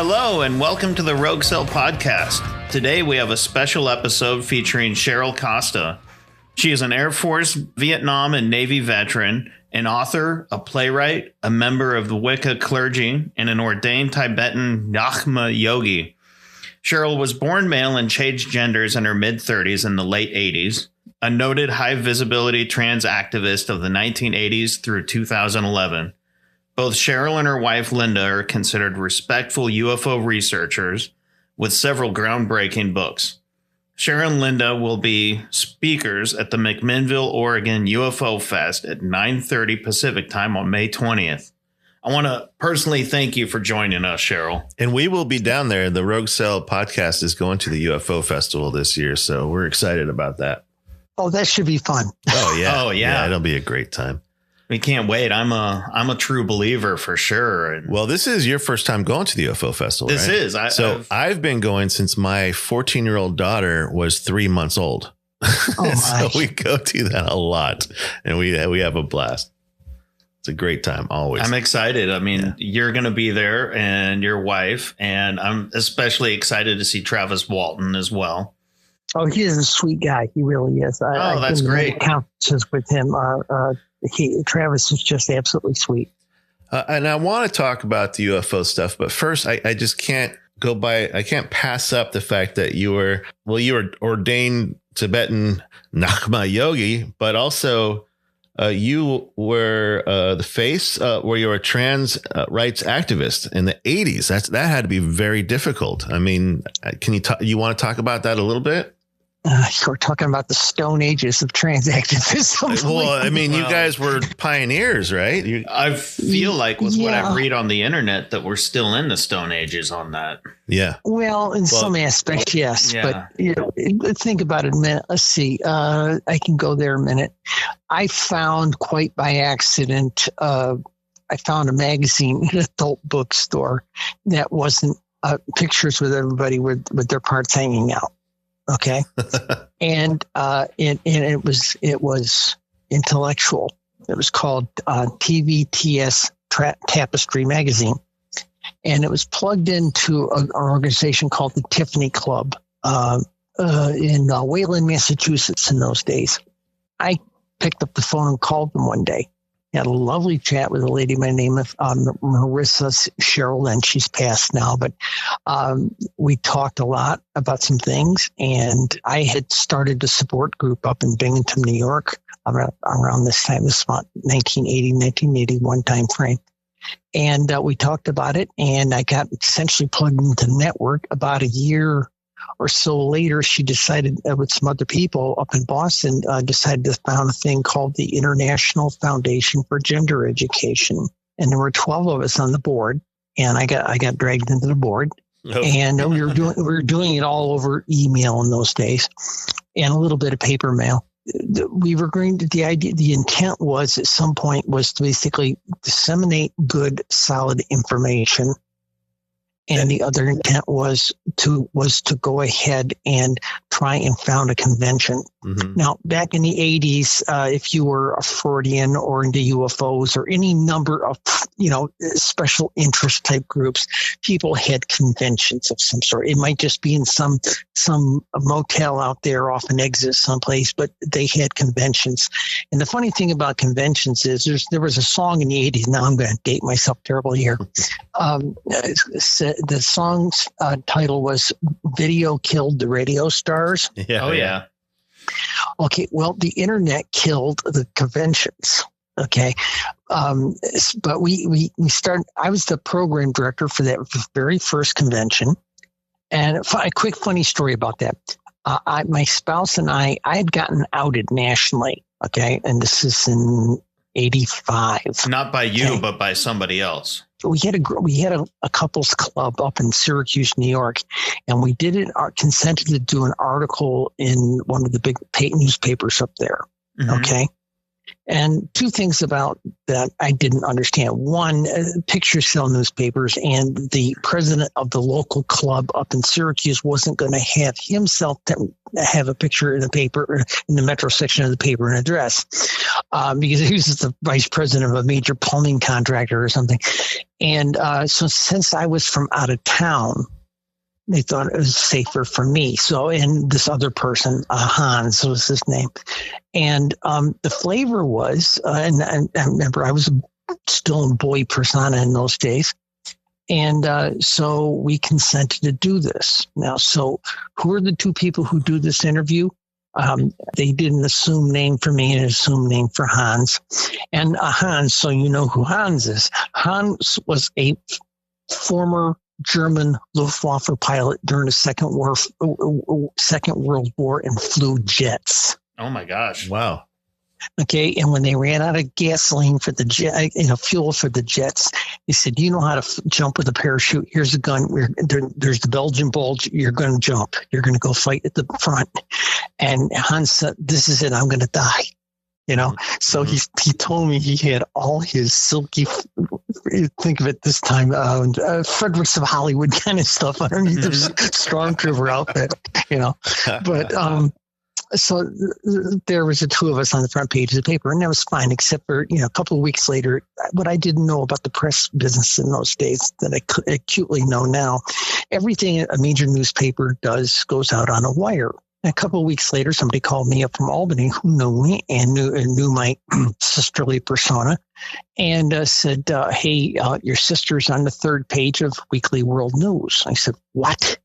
Hello, and welcome to the Rogue Cell podcast. Today we have a special episode featuring Cheryl Costa. She is an Air Force, Vietnam, and Navy veteran, an author, a playwright, a member of the Wicca clergy, and an ordained Tibetan Nyakma yogi. Cheryl was born male and changed genders in her mid-30s and the late 80s, a noted high-visibility trans activist of the 1980s through 2011. Both Cheryl and her wife, Linda, are considered respectful UFO researchers with several groundbreaking books. Cheryl and Linda will be speakers at the McMinnville, Oregon UFO Fest at 9:30 Pacific time on May 20th. I want to personally thank you for joining us, Cheryl. And we will be down there. The Rogue Cell podcast is going to the UFO Festival this year, so we're excited about that. Oh, that should be fun. Oh, yeah. Oh, yeah. It'll be a great time. We can't wait. I'm a true believer for sure. Well, this is your first time going to the UFO Festival, This right? is. I've been going since my 14-year-old daughter was 3 months old. Oh, so we go to that a lot, and we have a blast. It's a great time, always. I'm excited. I mean, You're going to be there and your wife, and I'm especially excited to see Travis Walton as well. Oh, he is a sweet guy. He really is. That's great. Conferences with him. Travis is just absolutely sweet. And I want to talk about the UFO stuff, but first, I just can't go by. I can't pass up the fact that you were ordained Tibetan Nyakma yogi, but also you were the face where you were a trans rights activist in the 80s. That had to be very difficult. I mean, you want to talk about that a little bit? We're talking about the stone ages of trans activism. Well, I mean, you guys were pioneers, right? I feel like with what I read on the internet that we're still in the stone ages on that. Yeah. Well, in some aspects, yes. Yeah. But think about it a minute. Let's see. I can go there a minute. I found quite by accident, I found a magazine in an adult bookstore that wasn't pictures with everybody with their parts hanging out. Okay. And it was intellectual. It was called TVTS Tapestry Magazine. And it was plugged into an organization called the Tiffany Club in Wayland, Massachusetts in those days. I picked up the phone and called them one day. Had a lovely chat with a lady by the name of Marissa Cheryl, and she's passed now. But we talked a lot about some things, and I had started a support group up in Binghamton, New York, around this time. This is about 1981 time frame. And we talked about it, and I got essentially plugged into the network. About a year or so later, she decided with some other people up in Boston, decided to found a thing called the International Foundation for Gender Education. And there were 12 of us on the board, and I got dragged into the board. Oh. And we were doing it all over email in those days, and a little bit of paper mail. We were going to the intent was at some point was to basically disseminate good, solid information. And the other intent was to go ahead and try and found a convention. Mm-hmm. Now, back in the 80s, if you were a Freudian or into UFOs or any number of, special interest type groups, people had conventions of some sort. It might just be in some motel out there off an exit someplace, but they had conventions. And the funny thing about conventions is there was a song in the 80s. Now I'm going to date myself terribly here. The song's title was "Video Killed the Radio Stars." Yeah. Oh, yeah. Okay, well, the internet killed the conventions. Okay, but we started. I was the program director for that very first convention, and a quick funny story about that. My spouse and I had gotten outed nationally. Okay, and this is in '85. Not by you, but by somebody else. We had a couples club up in Syracuse, New York, and we did it. Consented to do an article in one of the big newspapers up there. Mm-hmm. Okay, And two things about that I didn't understand. One, pictures sell newspapers, and the president of the local club up in Syracuse wasn't going to have himself have a picture in the paper, in the metro section of the paper, and address, because he was the vice president of a major plumbing contractor or something. And so since I was from out of town, they thought it was safer for me. So, and this other person, Hans was his name. And the flavor was, and I remember I was still a boy persona in those days. And so we consented to do this. Now, so who are the two people who do this interview? They did an assumed name for me and an assumed name for Hans. And Hans, so you know who Hans is. Hans was a former German Luftwaffe pilot during the Second World War and flew jets. Oh my gosh! Wow. Okay, and when they ran out of gasoline for the jet, fuel for the jets, he said, "You know how to jump with a parachute? Here's a gun. There's the Belgian bulge. You're going to jump. You're going to go fight at the front." And Hans said, "This is it. I'm going to die." So he told me he had all his silky, think of it this time, Fredericks of Hollywood kind of stuff underneath his stormtrooper outfit, But so there was the two of us on the front page of the paper, and that was fine, except for, a couple of weeks later, what I didn't know about the press business in those days that I acutely know now, everything a major newspaper does goes out on a wire. A couple of weeks later, somebody called me up from Albany who knew me and knew my sisterly persona, and said, "Hey, your sister's on the third page of Weekly World News." I said, "What?"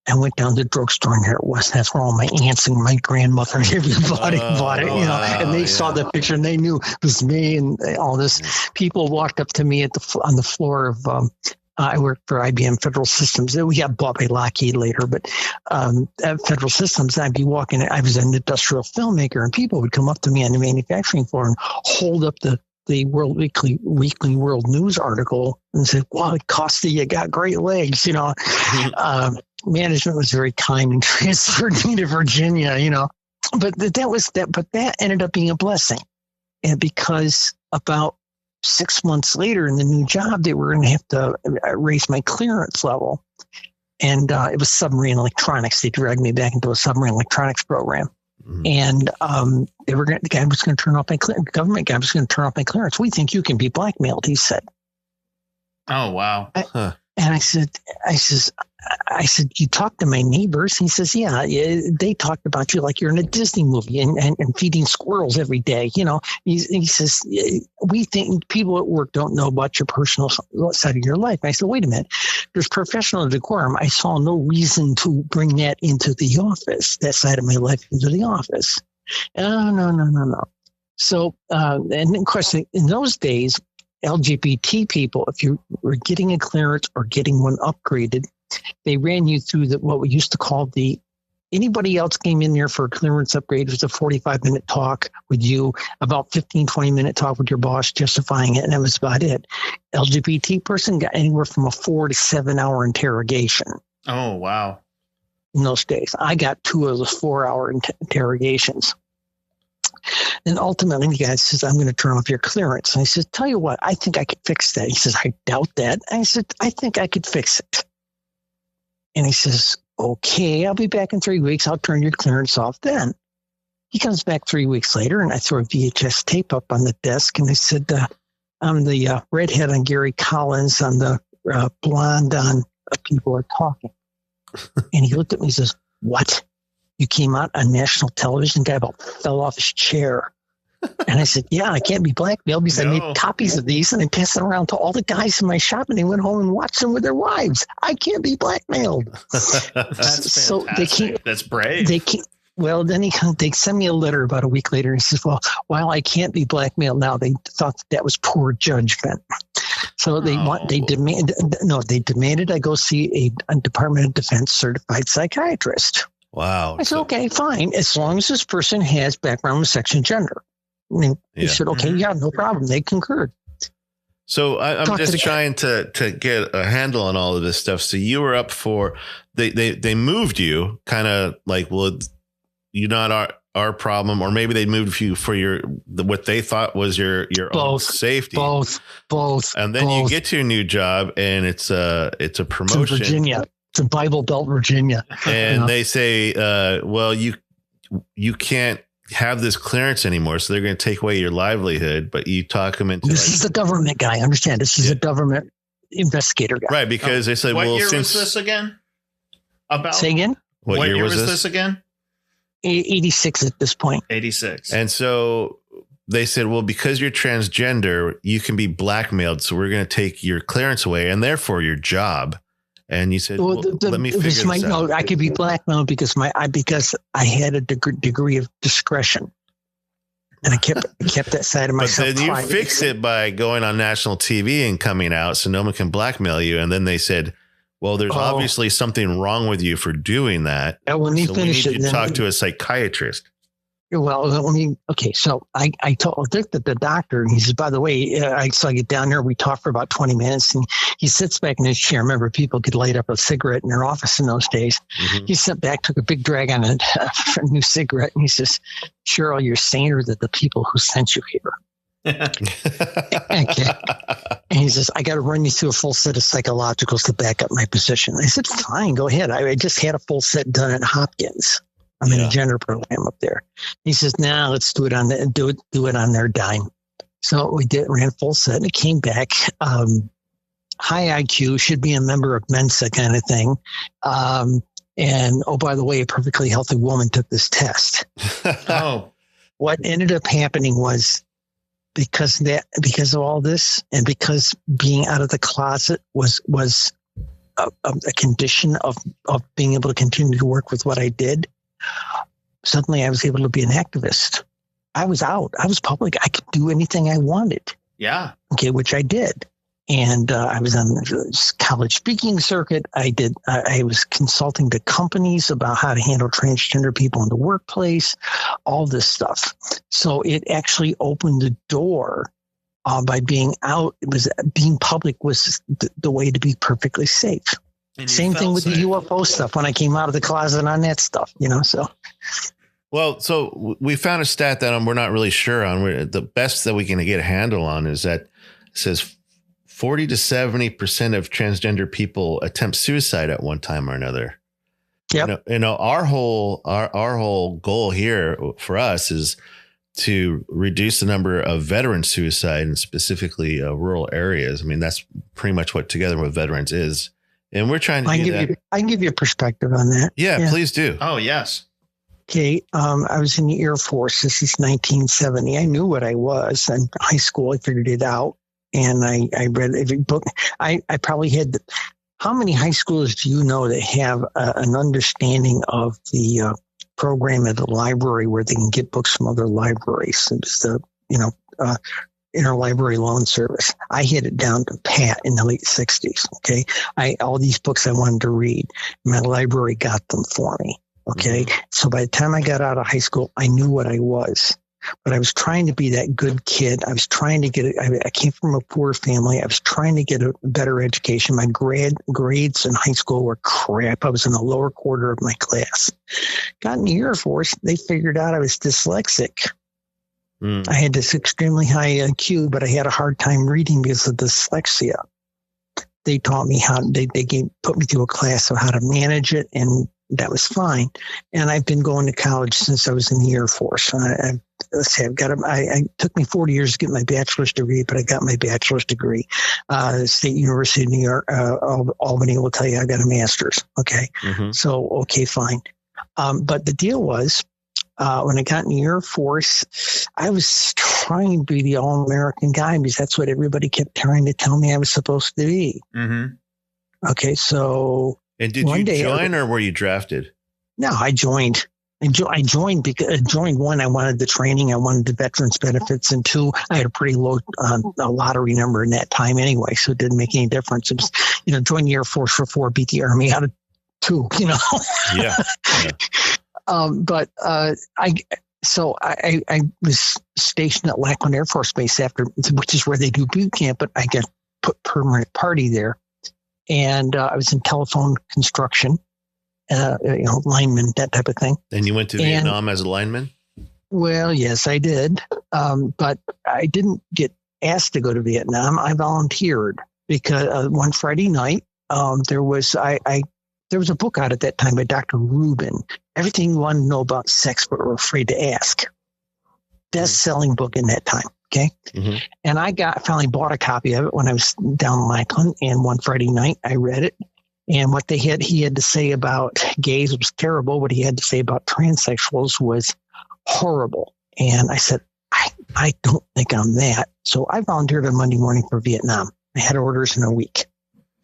I went down to the drugstore, and there it was. That's where all my aunts and my grandmother and everybody bought it, and they saw the picture and they knew it was me and all this. People walked up to me on the floor of. I worked for IBM Federal Systems. We got bought by Lockheed later, but at Federal Systems, I'd be walking. I was an industrial filmmaker, and people would come up to me on the manufacturing floor and hold up the Weekly World News article and say, "Wow, Costa, you got great legs." Management was very kind and transferred me to Virginia. But that was that. But that ended up being a blessing, and because about 6 months later in the new job, they were going to have to raise my clearance level. And it was submarine electronics. They dragged me back into a submarine electronics program. And the guy was going to turn off my clearance. Government guy was going to turn off my clearance. "We think you can be blackmailed," he said. Oh, wow. And I said, "You talked to my neighbors?" He says, yeah, they talked about you like you're in a Disney movie and feeding squirrels every day. He says, "We think people at work don't know about your personal side of your life." And I said, "Wait a minute, there's professional decorum. I saw no reason to bring that into the office, that side of my life into the office." No. So, and of course, in those days, LGBT people, if you were getting a clearance or getting one upgraded, they ran you through what we used to call anybody else came in there for a clearance upgrade. It was a 45-minute talk with you, about 15, 20-minute talk with your boss justifying it, and that was about it. LGBT person got anywhere from a 4 to 7 hour interrogation. Oh, wow. In those days, I got 2 of those 4-hour interrogations. And ultimately, the guy says, "I'm going to turn off your clearance." And I said, "Tell you what, I think I could fix that." He says, "I doubt that." I said, "I think I could fix it." And he says, "Okay, I'll be back in 3 weeks. I'll turn your clearance off then." He comes back 3 weeks later, and I throw a VHS tape up on the desk. And I said, "I'm the redhead on Gary Collins. I'm the blonde on People Are Talking." And he looked at me and says, "What? You came out on national television?" The guy about fell off his chair. And I said, "Yeah, I can't be blackmailed because I made copies of these and I passed them around to all the guys in my shop, and they went home and watched them with their wives. I can't be blackmailed." That's so fantastic. That's brave. Well, then they sent me a letter about a week later. And he says, "Well, while I can't be blackmailed now, they thought that was poor judgment." So they demanded I go see a Department of Defense certified psychiatrist. Wow. I said, "Okay, fine, as long as this person has background with section gender." And he said, "Okay, yeah, no problem." They concurred. So I'm just trying to get a handle on all of this stuff. So you were up for they moved you kind of like, well, you're not our problem, or maybe they moved you for what they thought was your own safety. Both. And then you get to your new job, and it's a promotion. It's in Virginia. It's in Bible Belt, Virginia. And they say, well, you can't have this clearance anymore, so they're going to take away your livelihood. But you talk them into this is the government guy. Understand? This is a government investigator guy, right? Because they said, what well, year was this again? Say again. What year was this again? 86 at this point. 86. And so they said, well, because you're transgender, you can be blackmailed. So we're going to take your clearance away and therefore your job. And you said, well, let me figure this out. No, I could be blackmailed because I had a degree of discretion. And I kept that side of myself. But then you fix it by going on national TV and coming out so no one can blackmail you. And then they said, well, there's obviously something wrong with you for doing that. When you finish we need to talk to a psychiatrist. Well, okay. So I told the doctor, and he says, by the way, I get down there. We talk for about 20 minutes, and he sits back in his chair. Remember, people could light up a cigarette in their office in those days. Mm-hmm. He sat back, took a big drag on a new cigarette, and he says, Cheryl, you're saner than the people who sent you here. Okay. And he says, I got to run you through a full set of psychologicals to back up my position. I said, fine, go ahead. I just had a full set done at Hopkins. I'm in a gender program up there. He says, now let's do it on on their dime. So we ran a full set, and it came back. High IQ, should be a member of Mensa kind of thing. And by the way, a perfectly healthy woman took this test. What ended up happening was because of all this, and because being out of the closet was a condition of being able to continue to work with what I did. Suddenly I was able to be an activist. I was out. I was public. I could do anything I wanted. Yeah. Okay, which I did. And I was on the college speaking circuit. I was consulting to companies about how to handle transgender people in the workplace, all this stuff. So it actually opened the door by being out. It was being public was the way to be perfectly safe. Same thing with the UFO stuff when I came out of the closet on that stuff, so. Well, so we found a stat that we're not really sure on. The best that we can get a handle on is that it says 40 to 70% of transgender people attempt suicide at one time or another. Yep. Our whole goal here for us is to reduce the number of veteran suicide, and specifically rural areas. I mean, that's pretty much what Together with Veterans is. And we're trying to do that. I can give you a perspective on that. Yeah, please do. Oh, yes. Okay. I was in the Air Force. This is 1970. I knew what I was. In high school, I figured it out. And I read every book. I probably had how many high schoolers do you know that have an understanding of the program at the library where they can get books from other libraries? It's the, interlibrary loan service. I hit it down to pat in the late 60s. Okay. All these books I wanted to read, my library got them for me. Okay. Mm-hmm. So by the time I got out of high school, I knew what I was, but I was trying to be that good kid. I was trying to get I came from a poor family. I was trying to get a better education. My grades in high school were crap. I was in the lower quarter of my class. Got in the Air Force. They figured out I was dyslexic. I had this extremely high IQ, but I had a hard time reading because of dyslexia. They taught me put me through a class of how to manage it, and that was fine. And I've been going to college since I was in the Air Force. It took me 40 years to get my bachelor's degree, but I got my bachelor's degree. State University of New York, Albany will tell you I got a master's. Okay. Mm-hmm. So, okay, fine. But the deal was, when I got in the Air Force, I was trying to be the all-American guy because that's what everybody kept trying to tell me I was supposed to be. Mm-hmm. Okay, so... And did you join or were you drafted? No, I joined. I joined because one, I wanted the training, I wanted the veterans benefits, and two, I had a pretty low lottery number in that time anyway, so it didn't make any difference. It was, join the Air Force for 4, beat the Army out of 2, Yeah. But I was stationed at Lackland Air Force Base which is where they do boot camp, but I got put permanent party there. And I was in telephone construction, lineman, that type of thing. And you went to Vietnam as a lineman? Well, yes, I did. But I didn't get asked to go to Vietnam. I volunteered because one Friday night, there was a book out at that time by Dr. Rubin, Everything You Want to Know About Sex But Were Afraid to Ask. Best-selling book in that time. Okay. Mm-hmm. And I finally bought a copy of it when I was down in Lackland. And one Friday night, I read it. And what he had to say about gays was terrible. What he had to say about transsexuals was horrible. And I said, I don't think I'm that. So I volunteered on Monday morning for Vietnam. I had orders in a week.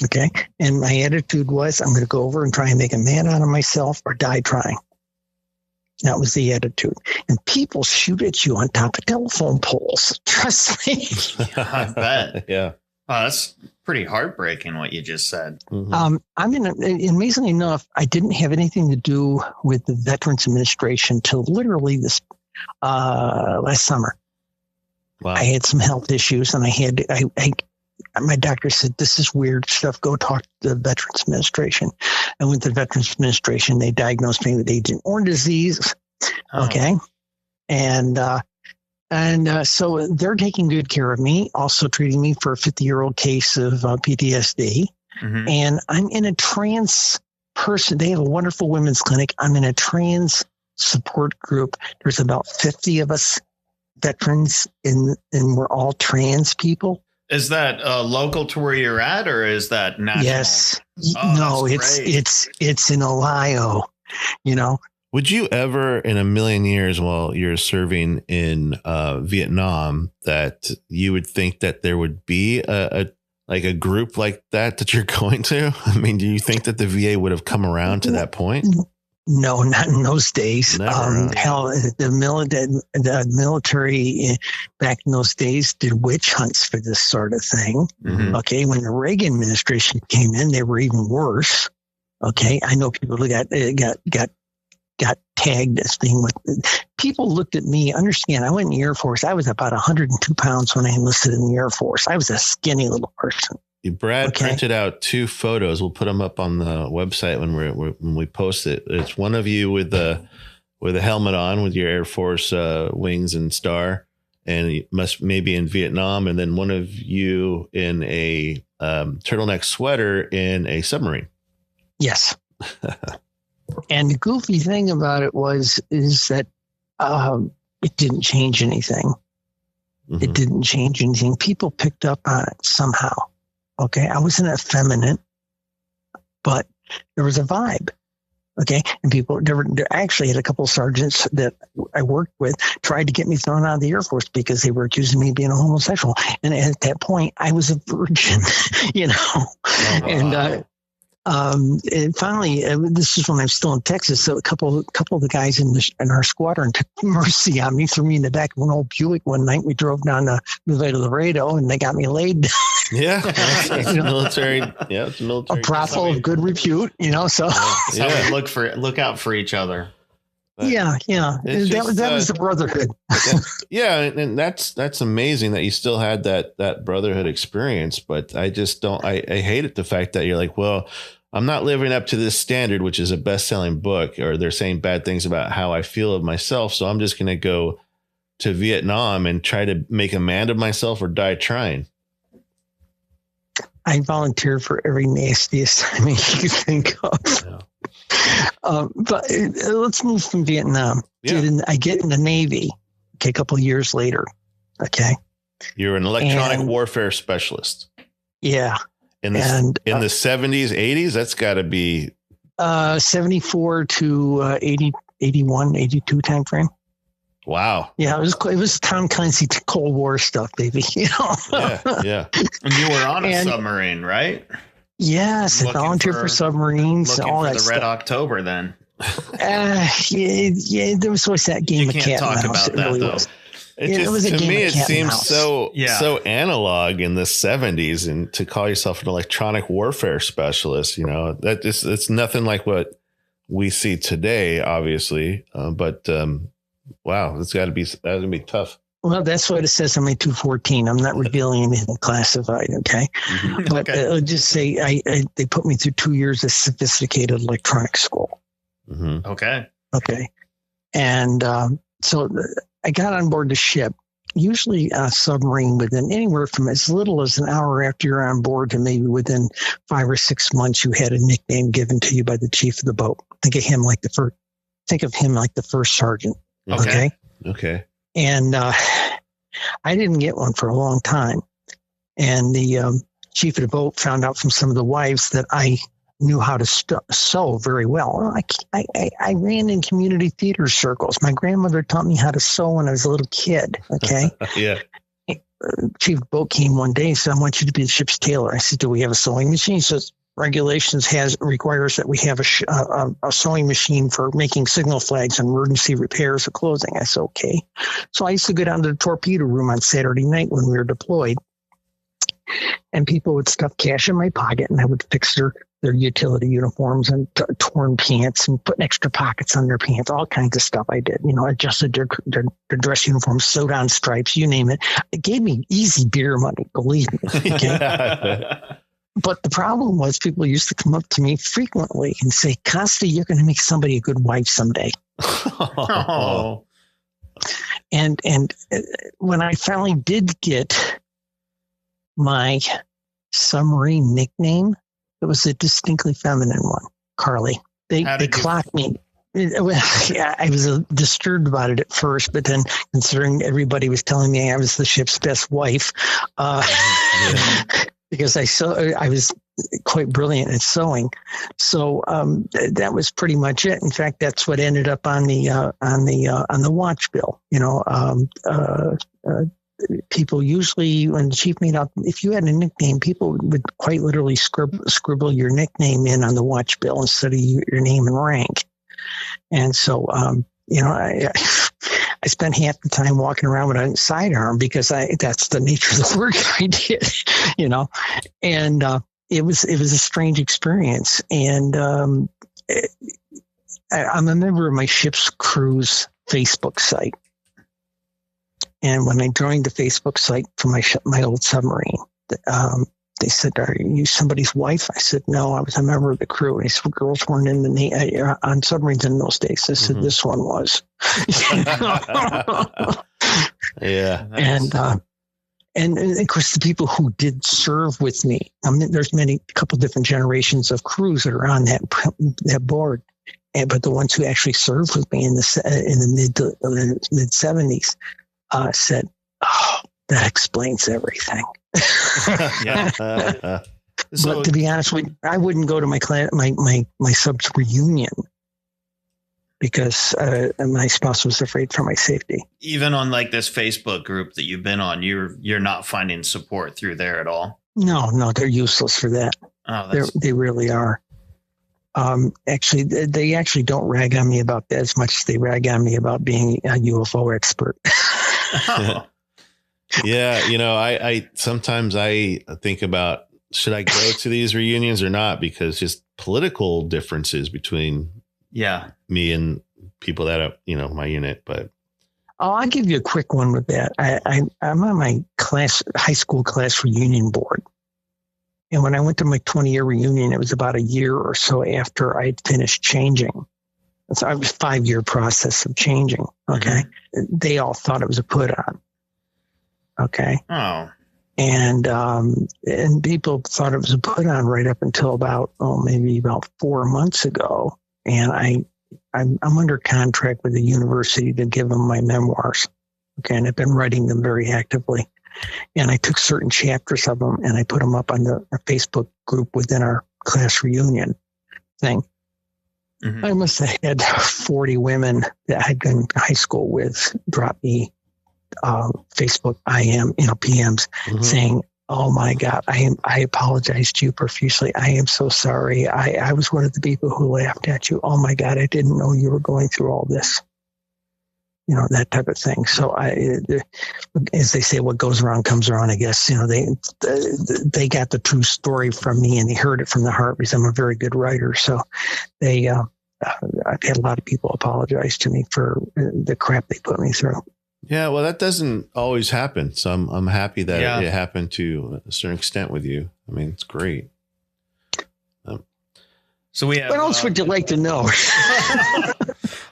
Okay. And my attitude was, I'm going to go over and try and make a man out of myself or die trying. That was the attitude. And people shoot at you on top of telephone poles. Trust me. I bet. Yeah. Oh, that's pretty heartbreaking what you just said. Mm-hmm. Amazingly enough, I didn't have anything to do with the Veterans Administration till literally this last summer. Wow. I had some health issues, and my doctor said, "This is weird stuff. Go talk to the Veterans Administration." I went to the Veterans Administration. They diagnosed me with Agent Orange disease. Oh. Okay, and so they're taking good care of me, also treating me for a 50-year-old case of PTSD. Mm-hmm. And I'm in a trans person. They have a wonderful women's clinic. I'm in a trans support group. There's about 50 of us veterans, and we're all trans people. Is that local to where you're at, or is that national? Yes. Oh, No, that's great. it's in Ohio, you know. Would you ever in a million years while you're serving in Vietnam that you would think that there would be a group like that you're going to? I mean, do you think that the VA would have come around to that point? No, not in those days. Never. Hell, the military back in those days did witch hunts for this sort of thing. Mm-hmm. Okay, when the Reagan administration came in, they were even worse. Okay, I know people who got tagged as being what people looked at me. Understand, I went in the Air Force. I was about 102 pounds when I enlisted in the Air Force. I was a skinny little person. Brad printed out 2 photos. We'll put them up on the website when we post it. It's one of you with a helmet on with your Air Force wings and star, and you must maybe in Vietnam, and then one of you in a turtleneck sweater in a submarine. Yes. And the goofy thing about it is that it didn't change anything. Mm-hmm. It didn't change anything. People picked up on it somehow. Okay, I wasn't effeminate, but there was a vibe. Okay, and people there actually had a couple of sergeants that I worked with tried to get me thrown out of the Air Force because they were accusing me of being a homosexual. And at that point, I was a virgin, you know. Oh, wow. And finally, this is when I'm still in Texas. So a couple of the guys in our squadron took mercy on me, threw me in the back of an old Buick one night. We drove down to Laredo, and they got me laid. Yeah, it's military. Yeah, it's military. A brothel of good repute, you know. So yeah, look out for each other. But yeah. That was the brotherhood. Yeah, and that's amazing that you still had that brotherhood experience. But I just don't. I hate it, the fact that you're like, well, I'm not living up to this standard, which is a best-selling book, or they're saying bad things about how I feel of myself. So I'm just going to go to Vietnam and try to make a man of myself or die trying. I volunteered for every nasty assignment you can think of. Yeah. But let's move from Vietnam. Yeah. I get in the Navy a couple of years later. Okay. You're an electronic warfare specialist. Yeah. In the 70s, 80s, that's got to be 74 to 80, 81, 82 time frame. Wow. Yeah, it was Tom Clancy Cold War stuff, baby. You know. Yeah. And you were on a submarine, right? Yes, I volunteered for submarines. All that the stuff. Red October, then. Yeah. There was always that game of cat and mouse. You can't talk about that, though. To me, it seems so analog in the 70s, and to call yourself an electronic warfare specialist, you know, it's nothing like what we see today, obviously. But wow, that's gonna be tough. Well, that's what it says on my 214. I'm not revealing anything classified. Okay. Mm-hmm. But I'll just say they put me through 2 years of sophisticated electronic school. Mm-hmm. Okay. And So I got on board the ship. Usually a submarine within anywhere from as little as an hour after you're on board to maybe within 5 or 6 months, you had a nickname given to you by the chief of the boat. Think of him like the first sergeant. Okay. And I didn't get one for a long time. And the chief of the boat found out from some of the wives that I knew how to sew very well. I ran in community theater circles. My grandmother taught me how to sew when I was a little kid. Okay. Yeah. Chief of the boat came one day and said, I want you to be the ship's tailor. I said, do we have a sewing machine? He says, regulations requires that we have a sewing machine for making signal flags and emergency repairs of clothing. I said, okay. So I used to go down to the torpedo room on Saturday night when we were deployed, and people would stuff cash in my pocket, and I would fix their utility uniforms and torn pants and put extra pockets on their pants, all kinds of stuff I did. Adjusted their dress uniforms, sewed on stripes, you name it. It gave me easy beer money, believe me. Okay? But the problem was people used to come up to me frequently and say, Costa, you're going to make somebody a good wife someday. Oh. And when I finally did get my submarine nickname, it was a distinctly feminine one, Carly. They clocked me. I was disturbed about it at first, but then considering everybody was telling me I was the ship's best wife, because I was quite brilliant at sewing. So that was pretty much it. In fact, that's what ended up on the watch bill. People usually, when the chief made up, if you had a nickname, people would quite literally scribble your nickname in on the watch bill instead of your name and rank. And so, I spent half the time walking around with a sidearm because that's the nature of the work I did, and it was a strange experience. And I'm a member of my ship's crew's Facebook site. And when I joined the Facebook site for my old submarine, they said, "Are you somebody's wife?" I said, "No, I was a member of the crew." And they said, "Girls weren't in on submarines in those days." I said, "This one was." Yeah. And of course, the people who did serve with me, there's a couple different generations of crews that are on that board. But the ones who actually served with me in the mid 70s said, "Oh, that explains everything." Yeah. But to be honest with you, I wouldn't go to my sub's reunion because my spouse was afraid for my safety. Even on like this Facebook group that you've been on, you're not finding support through there at all. No, they're useless for that. Oh, they really are. Actually, they actually don't rag on me about that as much as they rag on me about being a UFO expert. Oh. Yeah, I sometimes I think about, should I go to these reunions or not? Because just political differences between me and people that are, my unit. But I'll give you a quick one with that. I'm on my high school class reunion board. And when I went to my 20-year reunion, it was about a year or so after I had finished changing. So I was a 5-year process of changing. Okay. Mm-hmm. They all thought it was a put on. Okay. Oh. And people thought it was a put on right up until maybe about 4 months ago. And I'm under contract with the university to give them my memoirs. Okay. And I've been writing them very actively. And I took certain chapters of them and I put them up on the Facebook group within our class reunion thing. Mm-hmm. I must have had 40 women that I'd been in high school with drop me Facebook PMs saying, "Oh my God, I apologize to you profusely. I am so sorry. I was one of the people who laughed at you. Oh my God, I didn't know you were going through all this." That type of thing. So as they say, what goes around comes around, I guess. They got the true story from me and they heard it from the heart because I'm a very good writer. So I've had a lot of people apologize to me for the crap they put me through. Yeah, well, that doesn't always happen. So I'm happy that it happened to a certain extent with you. I mean, it's great. So we have. What else would you like to know?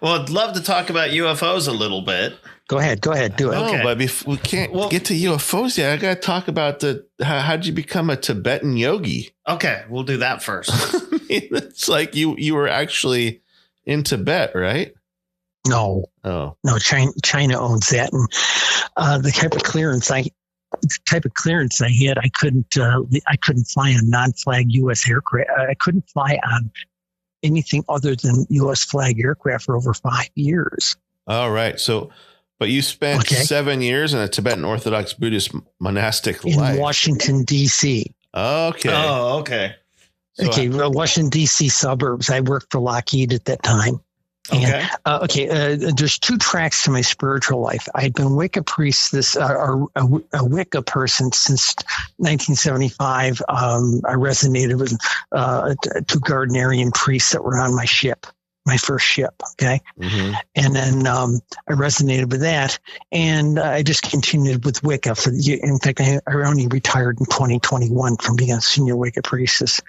Well, I'd love to talk about UFOs a little bit. Go ahead, do it. No, Okay. but we can't get to UFOs yet. I got to talk about how'd you become a Tibetan yogi? Okay, we'll do that first. I mean, it's like you were actually in Tibet, right? No, China owns that, and the type of clearance I had, I couldn't fly on non-flag U.S. aircraft. I couldn't fly on anything other than U.S. flag aircraft for over 5 years. All right. So, but you spent 7 years in a Tibetan Orthodox Buddhist monastic life. In Washington, D.C. Okay. Oh, okay. So Well, Washington, D.C. suburbs. I worked for Lockheed at that time. And, there's two tracks to my spiritual life. I had been Wicca priest, a Wicca person since 1975. I resonated with two Gardnerian priests that were on my ship, my first ship. Okay. Mm-hmm. And then I resonated with that. And I just continued with Wicca. In fact, I only retired in 2021 from being a senior Wicca priestess.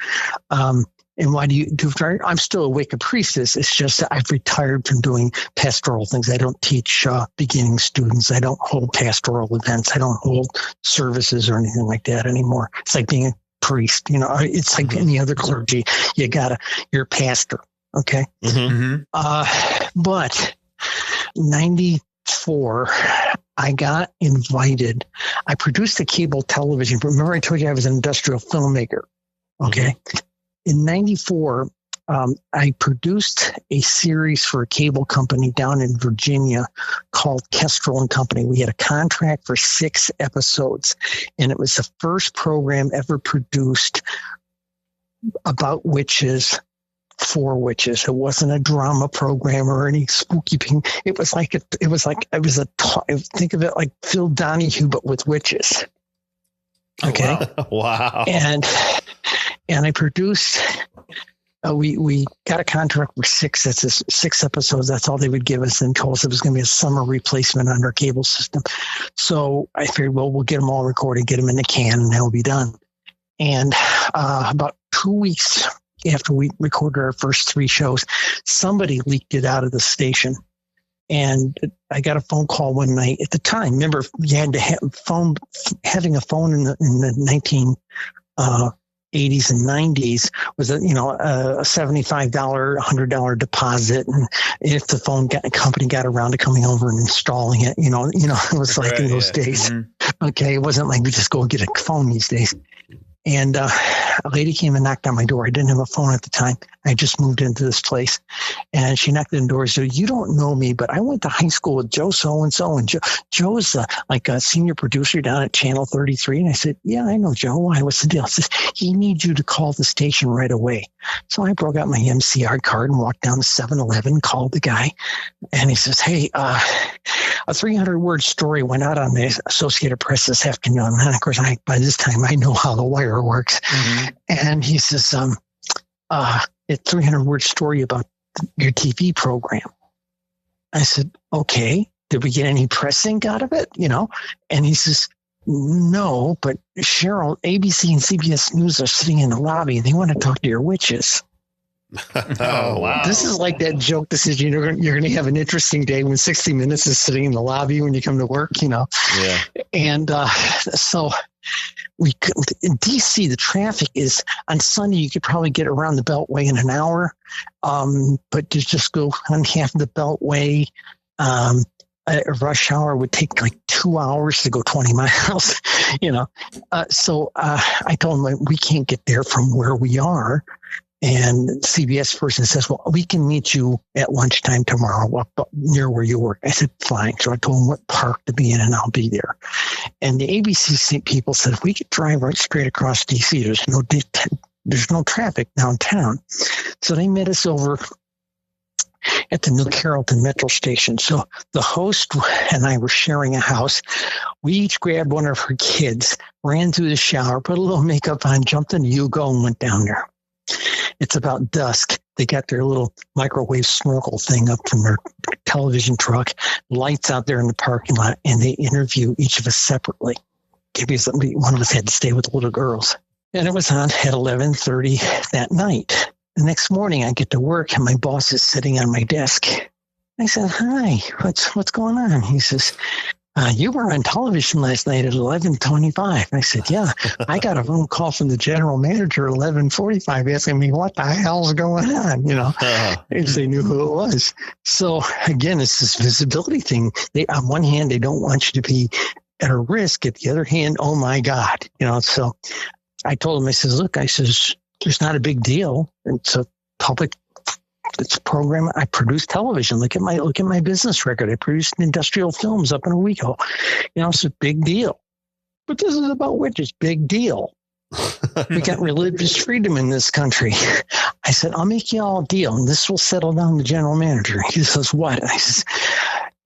And why do you do? I'm still a Wicca priestess. It's just that I've retired from doing pastoral things. I don't teach beginning students. I don't hold pastoral events. I don't hold services or anything like that anymore. It's like being a priest. It's like any other clergy. You're a pastor. Okay. Mm-hmm. But 94, I got invited. I produced a cable television. Remember I told you I was an industrial filmmaker. Okay. Mm-hmm. In 94, I produced a series for a cable company down in Virginia called Kestrel and Company. We had a contract for 6 episodes, and it was the first program ever produced about witches, for witches. It wasn't a drama program or any spooky thing. Think of it like Phil Donahue, but with witches. Okay. Oh, wow. And I produced, we got a contract for 6. That's 6 episodes. That's all they would give us, and told us it was going to be a summer replacement on our cable system. So I figured, well, we'll get them all recorded, get them in the can, and they'll be done. And about 2 weeks after we recorded our first 3 shows, somebody leaked it out of the station. And I got a phone call one night. At the time, remember, you had to having a phone in the 1980s and 90s was a $75, $100 deposit, and if the phone company got around to coming over and installing it, it was like in those days. Mm-hmm. Okay, it wasn't like we just go get a phone these days. And a lady came and knocked on my door. I didn't have a phone at the time. I just moved into this place. And she knocked on the door and said, "You don't know me, but I went to high school with Joe so-and-so. And Joe's like a senior producer down at Channel 33. And I said, "Yeah, I know Joe. Why? What's the deal?" She says, "He needs you to call the station right away." So I broke out my MCR card and walked down to 7-Eleven, called the guy. And he says, "Hey, a 300-word story went out on the Associated Press this afternoon." And of course, by this time, I know how the wire works. Mm-hmm. And he says, a 300-word story about your TV program. I said, "Okay, did we get any press ink out of it?" And he says, "No, but Cheryl, ABC and CBS News are sitting in the lobby and they want to talk to your witches." Oh, wow. This is like that joke that says you're going to have an interesting day when 60 Minutes is sitting in the lobby when you come to work, Yeah. And so we couldn't. In D.C., the traffic is on Sunday. You could probably get around the Beltway in an hour, but to just go on half of the Beltway, a rush hour would take like 2 hours to go 20 miles. So I told him we can't get there from where we are. And the CBS person says, "Well, we can meet you at lunchtime tomorrow up near where you work." I said, "Fine." So I told him what park to be in, and I'll be there. And the ABC people said, "If we could drive right straight across D.C., there's no traffic downtown." So they met us over at the New Carrollton Metro Station. So the host and I were sharing a house. We each grabbed one of her kids, ran through the shower, put a little makeup on, jumped in the Yugo, and went down there. It's about dusk. They got their little microwave snorkel thing up from their television truck, lights out there in the parking lot, and they interview each of us separately. Because one of us had to stay with the little girls. And it was on at 11:30 that night. The next morning I get to work and my boss is sitting on my desk. I said, "Hi, what's going on?" He says, "You were on television last night at 11:25. I said, "Yeah." I got a phone call from the general manager at 11:45 asking me what the hell's going on, because they knew who it was. So again, it's this visibility thing. On one hand, they don't want you to be at a risk. At the other hand, oh my God, so I told him, I says, "Look," I says, "there's not a big deal. It's a program. I produce television. Look at my business record. I produced industrial films up in Owego. It's a big deal. But this is about witches. Big deal. We got religious freedom in this country." I said, "I'll make you all a deal, and this will settle down the general manager." He says, "What?" I says,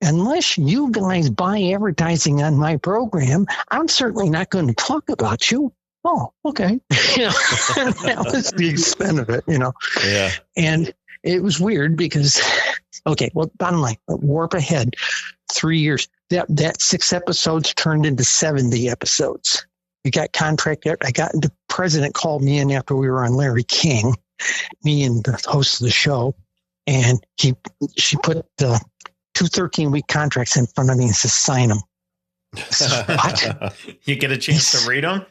"Unless you guys buy advertising on my program, I'm certainly not going to talk about you." Oh, okay. That was the extent of it, Yeah. And it was weird because, bottom line, warp ahead 3 years. That 6 episodes turned into 70 episodes. We got contracted. The president called me in after we were on Larry King, me and the host of the show, and she put the 2 13-week contracts in front of me and said, "Sign them." What? You get a chance to read them?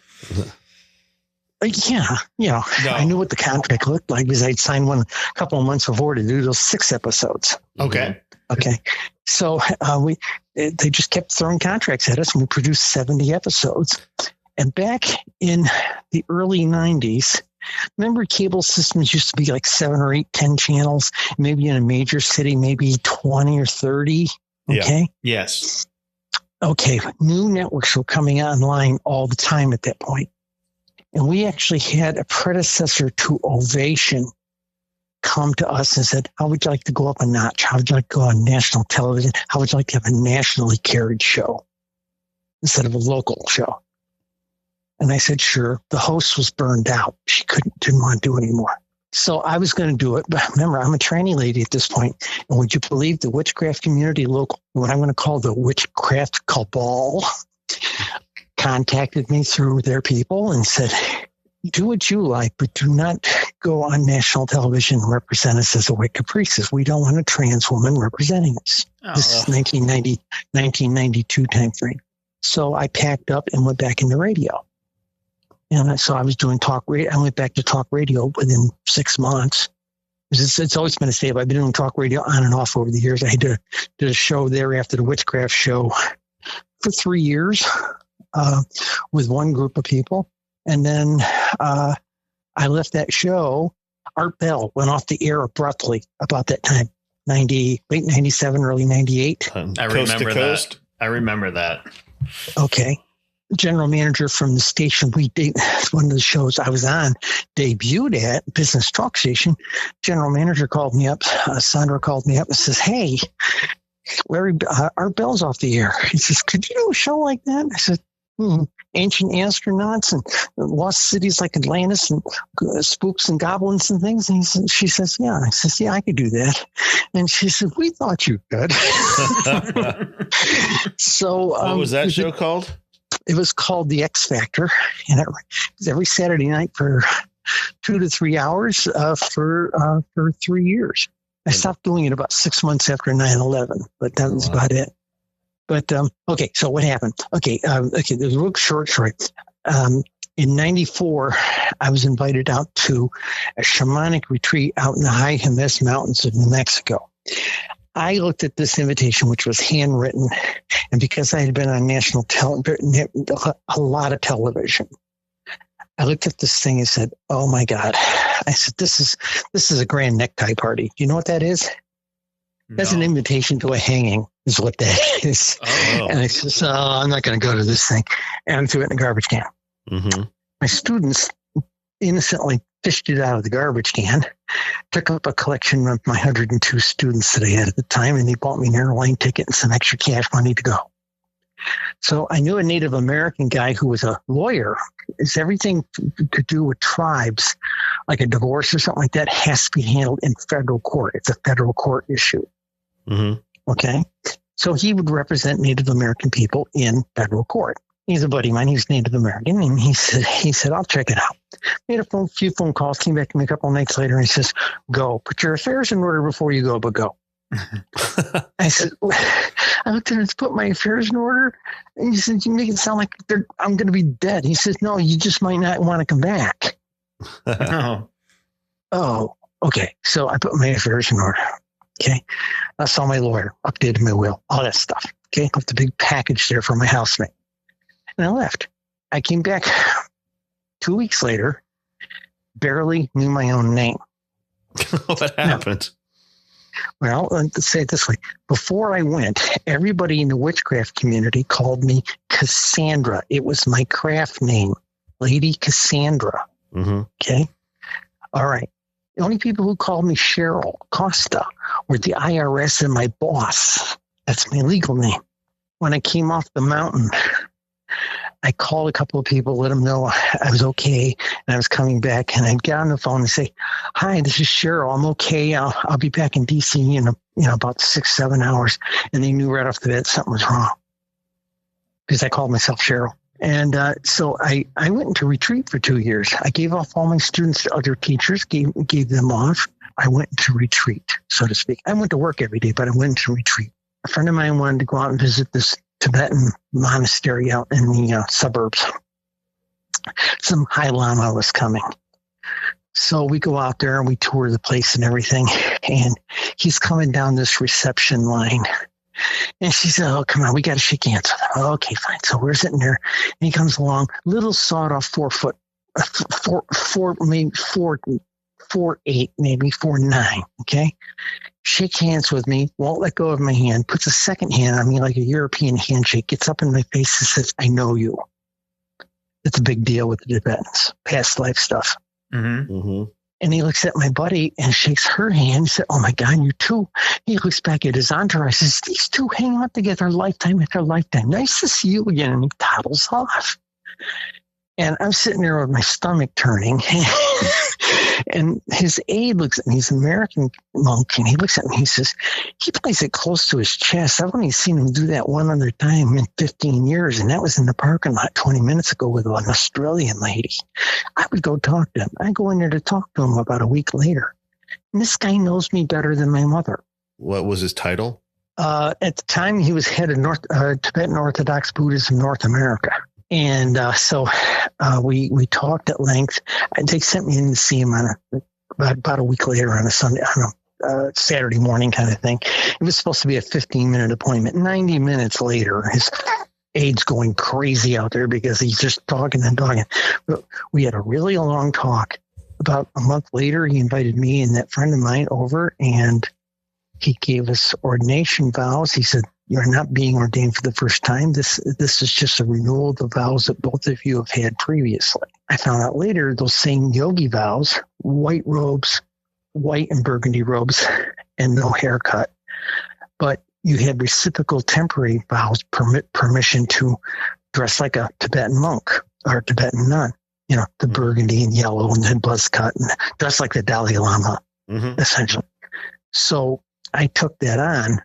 Yeah. No. I knew what the contract looked like because I'd signed one a couple of months before to do those 6 episodes. Okay. So they just kept throwing contracts at us, and we produced 70 episodes. And back in the early 90s, remember cable systems used to be like 7 or 8, 10 channels, maybe in a major city, maybe 20 or 30. Okay. Yeah. Yes. Okay. New networks were coming online all the time at that point. And we actually had a predecessor to Ovation come to us and said, "How would you like to go up a notch? How would you like to go on national television? How would you like to have a nationally carried show instead of a local show?" And I said, "Sure." The host was burned out. She didn't want to do it anymore. So I was going to do it. But remember, I'm a tranny lady at this point. And would you believe the witchcraft community, local, what I'm going to call the witchcraft cabal, contacted me through their people and said, "Do what you like, but do not go on national television and represent us as a Wicca priestess. We don't want a trans woman representing us." This is 1992 time frame. So I packed up and went back into radio. And so I was doing talk radio. I went back to talk radio within 6 months. It's always been a stable. I've been doing talk radio on and off over the years. I did a show there after the witchcraft show for 3 years. With one group of people. And then I left that show. Art Bell went off the air abruptly about that time, late 97, early 98. I remember that. I remember that. Okay. General manager from the station one of the shows I was on debuted at, Business Talk Station. General manager called me up. Sandra called me up and says, "Hey, Larry, Art Bell's off the air." He says, "Could you do a show like that?" I said, "Ancient astronauts and lost cities like Atlantis and spooks and goblins and things." And she says, "Yeah." I says, "Yeah, I could do that." And she said, "We thought you could." So what was that show called? It was called The X Factor, and it was every Saturday night for 2 to 3 hours for 3 years. I stopped doing it about 6 months after 9/11, but that was about it. But, okay, so what happened? Okay, there's a real short story. In 94, I was invited out to a shamanic retreat out in the high Jemez Mountains of New Mexico. I looked at this invitation, which was handwritten, and because I had been on national television, a lot of television, I looked at this thing and said, "Oh my God." I said, this is a grand necktie party. Do you know what that is? No. That's an invitation to a hanging is what that is. Oh. And I said, I'm not going to go to this thing. And I threw it in the garbage can. Mm-hmm. My students innocently fished it out of the garbage can, took up a collection of my 102 students that I had at the time, and they bought me an airline ticket and some extra cash money to go. So I knew a Native American guy who was a lawyer. It's everything to do with tribes, like a divorce or something like that, has to be handled in federal court. It's a federal court issue. Mm-hmm. Okay. So he would represent Native American people in federal court. He's a buddy of mine. He's Native American. And he said, I'll check it out. Made a few phone calls, came back to me a couple of nights later, and he says, go. Put your affairs in order before you go, but go. I said, I looked at him and put my affairs in order. And he said, you make it sound like I'm going to be dead. He says, no, you just might not want to come back. Oh, okay. So I put my affairs in order. Okay. I saw my lawyer, updated my will, all that stuff. Okay. Left a big package there for my housemate. And I left. I came back 2 weeks later, barely knew my own name. What happened? Well, let's say it this way. Before I went, everybody in the witchcraft community called me Cassandra. It was my craft name, Lady Cassandra. Mm-hmm. Okay. All right. The only people who called me Cheryl Costa were the IRS and my boss. That's my legal name. When I came off the mountain, I called a couple of people, let them know I was okay and I was coming back. And I'd get on the phone and say, hi, this is Cheryl. I'm okay. I'll be back in DC in about 6-7 hours. And they knew right off the bat something was wrong because I called myself Cheryl. And so I went into retreat for 2 years. I gave off all my students to other teachers, gave them off. I went into retreat, so to speak. I went to work every day, but I went into retreat. A friend of mine wanted to go out and visit this Tibetan monastery out in the suburbs. Some High Lama was coming. So we go out there and we tour the place and everything. And he's coming down this reception line. And she said, oh, come on, we got to shake hands. Okay, fine. So we're sitting there. And he comes along, little sawed off 4 foot, 4'8", maybe 4'9", okay? Shake hands with me, won't let go of my hand, puts a second hand on me like a European handshake, gets up in my face and says, I know you. It's a big deal with the Tibetans, past life stuff. Mm-hmm. Mm-hmm. And he looks at my buddy and shakes her hand. He said, oh my God, you too. He looks back at his entourage. Says, these two hang out together lifetime after lifetime. Nice to see you again. And he toddles off. And I'm sitting there with my stomach turning. And his aide looks at me. He's an American monk. And he looks at me. He says, he plays it close to his chest. I've only seen him do that one other time in 15 years. And that was in the parking lot 20 minutes ago with an Australian lady. I would go talk to him. I go in there to talk to him about a week later. And this guy knows me better than my mother. What was his title? At the time, he was head of Tibetan Orthodox Buddhism North America. And so we talked at length. They sent me in to see him on about a week later on a Sunday, on a Saturday morning kind of thing. It was supposed to be a 15-minute appointment. 90 minutes later, his aide's going crazy out there because he's just talking and talking. But we had a really long talk. About a month later, he invited me and that friend of mine over, and he gave us ordination vows. He said, you're not being ordained for the first time. This is just a renewal of the vows that both of you have had previously. I found out later those same yogi vows, white robes, white and burgundy robes, and no haircut. But you had reciprocal temporary vows, permission to dress like a Tibetan monk or Tibetan nun. You know, the burgundy and yellow and the buzz cut and dress like the Dalai Lama, essentially. So I took that on.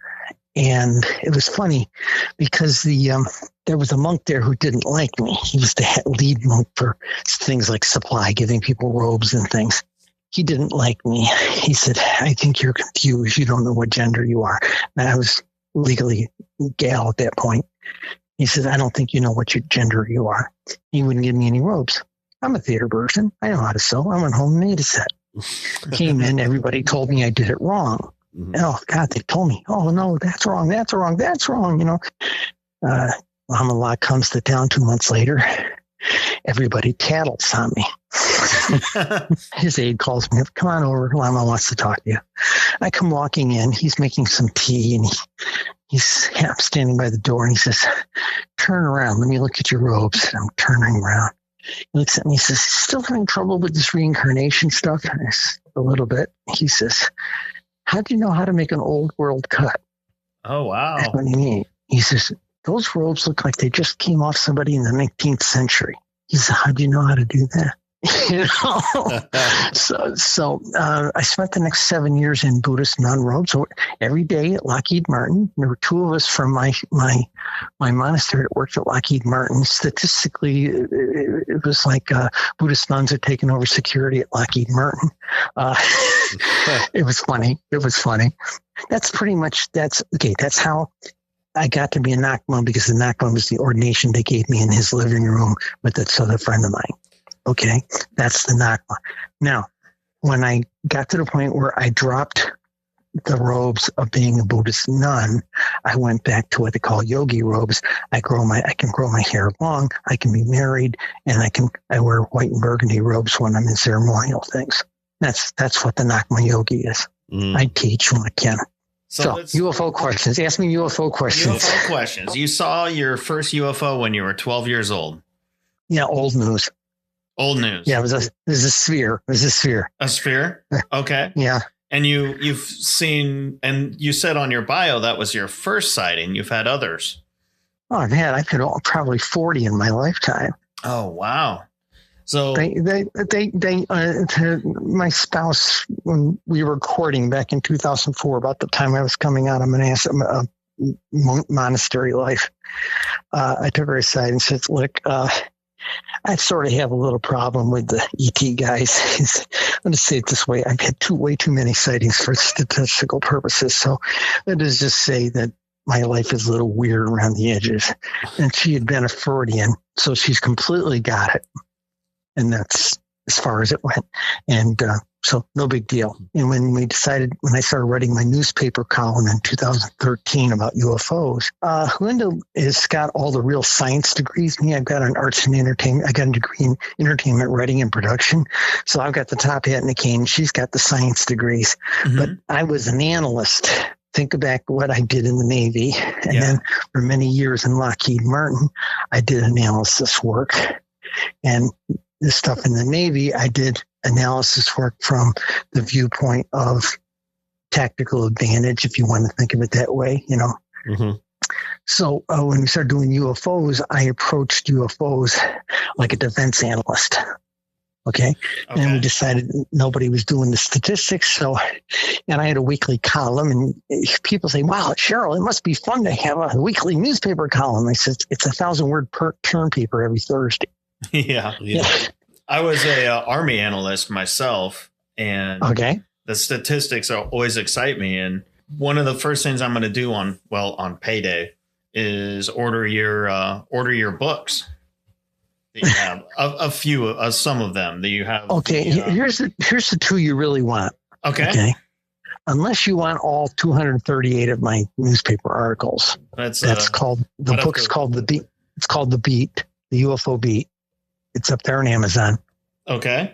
And it was funny because there was a monk there who didn't like me. He was the lead monk for things like supply, giving people robes and things. He didn't like me. He said, I think you're confused. You don't know what gender you are. And I was legally gal at that point. He said, I don't think you know what your gender you are. He wouldn't give me any robes. I'm a theater person. I know how to sew. I went home and made a set. Came in, everybody told me I did it wrong. Mm-hmm. Oh, God, they told me, oh, no, that's wrong, that's wrong, that's wrong, you know. Lama comes to town 2 months later. Everybody tattles on me. His aide calls me up, come on over, Lama wants to talk to you. I come walking in, he's making some tea, and I'm standing by the door, and he says, turn around, let me look at your robes. And I'm turning around. He looks at me, he says, still having trouble with this reincarnation stuff? And I said, a little bit. He says, how do you know how to make an old world cut? Oh, wow. That's what he means. He says, those robes look like they just came off somebody in the 19th century. He said, how do you know how to do that? You know? So I spent the next 7 years in Buddhist nun robes. So every day at Lockheed Martin, there were 2 of us from my my monastery worked at Lockheed Martin. Statistically, it was like Buddhist nuns are taking over security at Lockheed Martin. It was funny. That's how I got to be a Nakma, because the Nakma was the ordination they gave me in his living room with this other friend of mine. Okay, that's the Nakma. Now, when I got to the point where I dropped the robes of being a Buddhist nun, I went back to what they call yogi robes. I can grow my hair long, I can be married, and I wear white and burgundy robes when I'm in ceremonial things. That's what the Nakma Yogi is. I teach when I can. So UFO questions. Ask me UFO questions. UFO questions. You saw your first UFO when you were 12 years old. Yeah, old news. Old news. Yeah, it was a sphere. It was a sphere. A sphere? Okay. Yeah. And you've seen, and you said on your bio that was your first sighting. You've had others. Oh, I've had probably 40 in my lifetime. Oh, wow. So my spouse, when we were courting back in 2004, about the time I was coming out of monastery life, I took her aside and said, look, I sort of have a little problem with the ET guys. Let me say it this way. I've had way too many sightings for statistical purposes. So let us just say that my life is a little weird around the edges. And she had been a Freudian, so she's completely got it. And that's as far as it went. And so no big deal. And when I started writing my newspaper column in 2013 about UFOs, Linda has got all the real science degrees. Me, I've got an arts and entertainment. I got a degree in entertainment writing and production. So I've got the top hat and the cane. She's got the science degrees. Mm-hmm. But I was an analyst. Think back what I did in the Navy. And then for many years in Lockheed Martin, I did analysis work. And the stuff in the Navy, I did analysis work from the viewpoint of tactical advantage, if you want to think of it that way, you know. Mm-hmm. So when we started doing UFOs, I approached UFOs like a defense analyst. Okay. And we decided nobody was doing the statistics. And I had a weekly column, and people say, wow, Cheryl, it must be fun to have a weekly newspaper column. I said, it's 1,000-word per term paper every Thursday. Yeah. I was a Army analyst myself, and the statistics always excite me. And one of the first things I'm going to do on payday is order your books. That you have some of them that you have. Okay, here's the two you really want. Okay. Unless you want all 238 of my newspaper articles. That's called the book's called The Beat. It's called The Beat, the UFO Beat. It's up there on Amazon. Okay.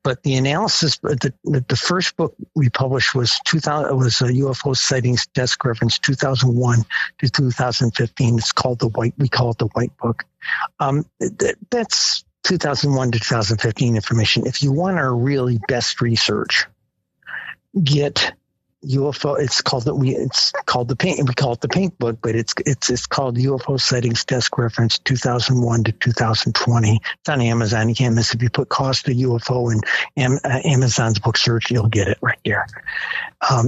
But the analysis, the first book we published was 2000. It was a UFO sightings desk reference 2001 to 2015. It's called we call it the White Book. That's 2001 to 2015 information. If you want our really best research, get UFO. It's called the Pink. We call it the Pink Book, but it's called UFO Sightings Desk Reference 2001 to 2020. It's on Amazon. You can't miss it. If you put Costa UFO in Amazon's book search, you'll get it right there.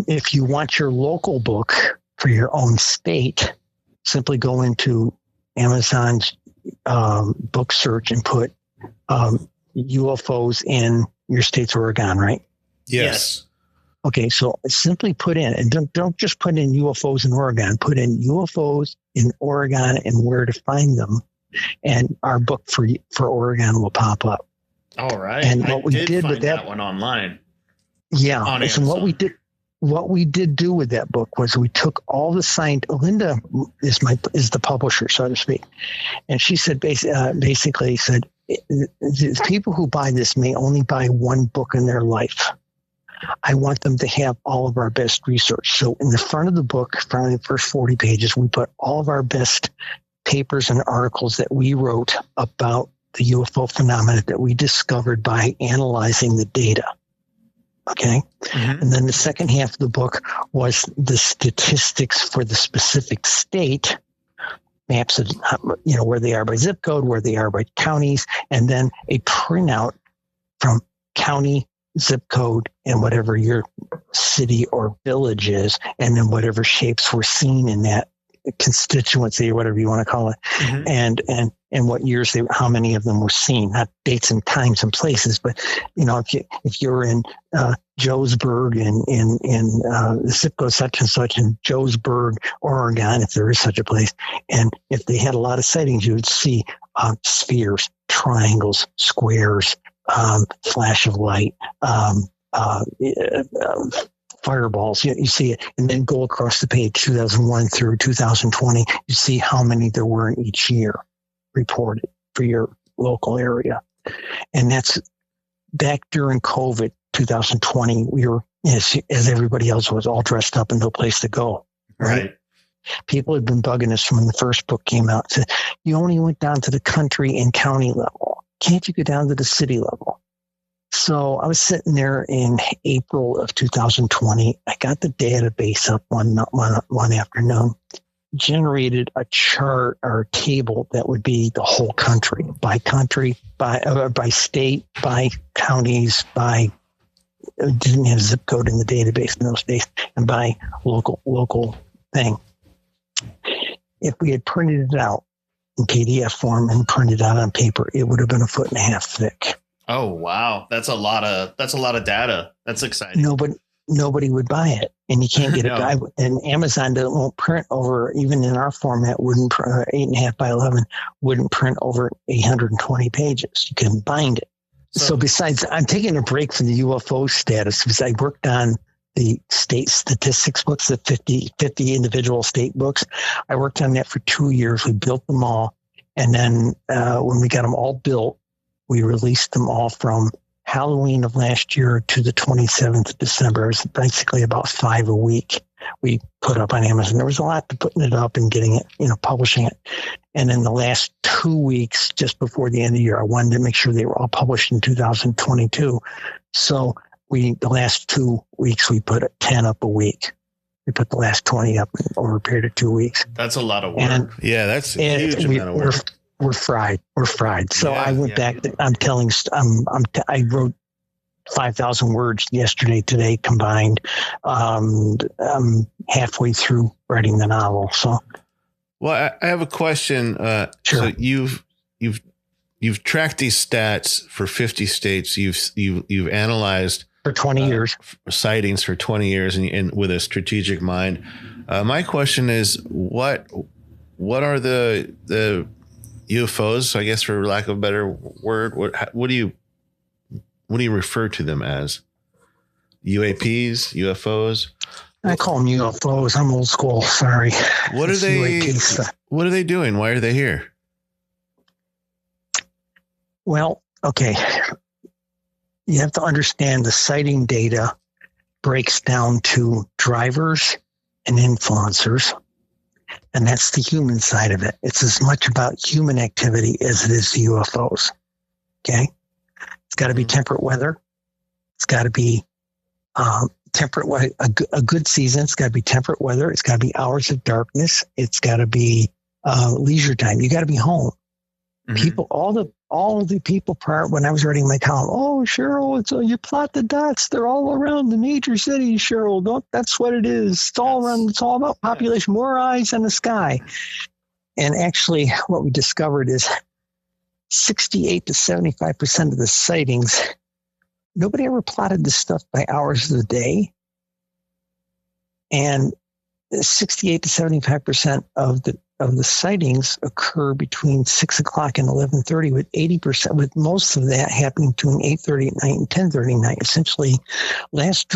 If you want your local book for your own state, simply go into Amazon's book search and put UFOs in your state's Oregon, right? Yes. Okay, so simply put in, and don't just put in UFOs in Oregon, put in UFOs in Oregon and where to find them, and our book for Oregon will pop up. All right. And what we did with that one online. Yeah. And what we did do with that book was we took all the Linda is the publisher, so to speak. And she said, basically said, people who buy this may only buy one book in their life. I want them to have all of our best research. So in the front of the book, front of the first 40 pages, we put all of our best papers and articles that we wrote about the UFO phenomena that we discovered by analyzing the data. Okay. Mm-hmm. And then the second half of the book was the statistics for the specific state, maps of, where they are by zip code, where they are by counties, and then a printout from county, zip code, and whatever your city or village is, and then whatever shapes were seen in that constituency or whatever you want to call it, and what years how many of them were seen, not dates and times and places, but if you're in Joesburg in the zip code such and such in Joesburg, Oregon, if there is such a place, and if they had a lot of sightings, you would see spheres, triangles, squares, flash of light, fireballs. You see it, and then go across the page, 2001 through 2020. You see how many there were in each year reported for your local area, and that's back during COVID, 2020. We were, as everybody else was, all dressed up and no place to go. Right. People had been bugging us from when the first book came out. Said, you only went down to the country and county level. Can't you go down to the city level? So I was sitting there in April of 2020. I got the database up one afternoon, generated a chart or a table that would be the whole country, by state, by counties, by didn't have zip code in the database in those days, and by local thing. If we had printed it out in PDF form and printed out on paper, it would have been 1.5 feet thick. Oh, wow. That's a lot of data. That's exciting. Nobody would buy it, and you can't get No. a guy. And Amazon won't print over, even in our format, 8.5 by 11 wouldn't print over 820 pages. You can bind it. So besides, I'm taking a break from the UFO status because I worked on the state statistics books, the 50 individual state books. I worked on that for 2 years. We built them all. And then when we got them all built, we released them all from Halloween of last year to the 27th of December. It was basically about 5 a week we put up on Amazon. There was a lot to putting it up and getting it, publishing it. And in the last 2 weeks, just before the end of the year, I wanted to make sure they were all published in 2022. So the last 2 weeks, we put 10 up a week. We put the last 20 up over a period of 2 weeks. That's a lot of work. And that's a huge amount of work. We're fried. So I went back. I wrote 5,000 words today combined. I'm halfway through writing the novel. So, well, I have a question. Sure. So you've tracked these stats for 50 states. You've analyzed for 20 years sightings for 20 years, and with a strategic mind. My question is, what are the UFOs, I guess, for lack of a better word? What do you refer to them as? UAPs, UFOs? I call them UFOs. I'm old school. Sorry. What are they? What are they doing? Why are they here? Well, okay. You have to understand the sighting data breaks down to drivers and influencers. And that's the human side of it. It's as much about human activity as it is the UFOs. Okay. It's got to be temperate weather. It's got to be temperate weather, a good season. It's got to be temperate weather. It's got to be hours of darkness. It's got to be leisure time. You got to be home. Mm-hmm. People, all the people prior, when I was writing my column, oh, Cheryl, you plot the dots. They're all around the major cities, Cheryl. That's what it is. It's all around. It's all about population, more eyes in the sky. And actually, what we discovered is 68 to 75% of the sightings, nobody ever plotted this stuff by hours of the day. And 68 to 75% of the sightings occur between 6 o'clock and 11:30, with 80%, with most of that happening between 8:30 at night and 10:30 at night. Essentially, last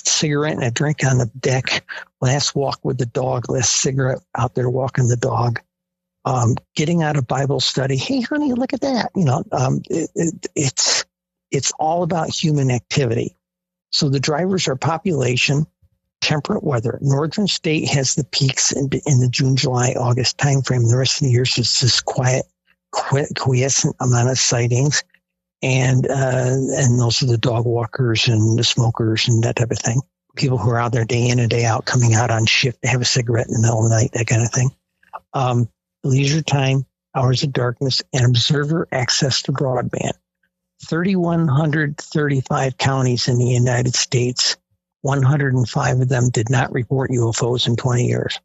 cigarette and a drink on the deck, last walk with the dog, last cigarette out there walking the dog, getting out of Bible study. Hey, honey, look at that. It's all about human activity. So the drivers are population, temperate weather. Northern state has the peaks in the June, July, August timeframe. The rest of the year is just this quiescent amount of sightings, and those are the dog walkers and the smokers and that type of thing. People who are out there day in and day out, coming out on shift to have a cigarette in the middle of the night, that kind of thing. Leisure time, hours of darkness, and observer access to broadband. 3,135 counties in the United States. 105 of them did not report UFOs in 20 years.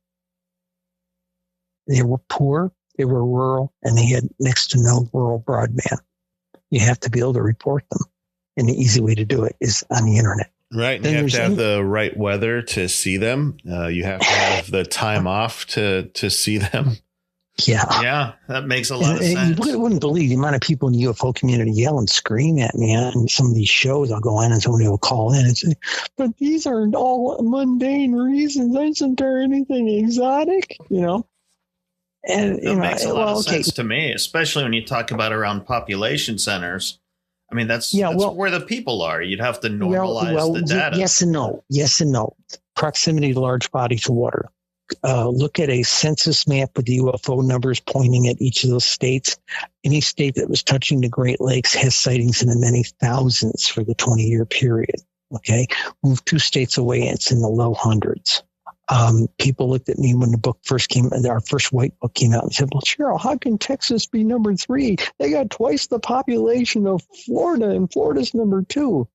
They were poor, they were rural, and they had next to no rural broadband. You have to be able to report them. And the easy way to do it is on the internet. Right. And you have to have the right weather to see them. You have to have the time off to see them. Yeah. Yeah, that makes a lot of sense. You wouldn't believe the amount of people in the UFO community yell and scream at me on some of these shows. I'll go on and somebody will call in and say, but these are all mundane reasons. Isn't there anything exotic? You know? And it makes a lot of sense to me, especially when you talk about around population centers. I mean, that's where the people are. You'd have to normalize the data. Yes and no. Yes and no. Proximity to large bodies of water. Look at a census map with the UFO numbers pointing at each of those states. Any state that was touching the Great Lakes has sightings in the many thousands for the 20-year period. Okay. Move 2 states away, and it's in the low hundreds. People looked at me when the book first came, our first white book came out, and said, well, Cheryl, how can Texas be number 3? They got twice the population of Florida, and Florida's number 2.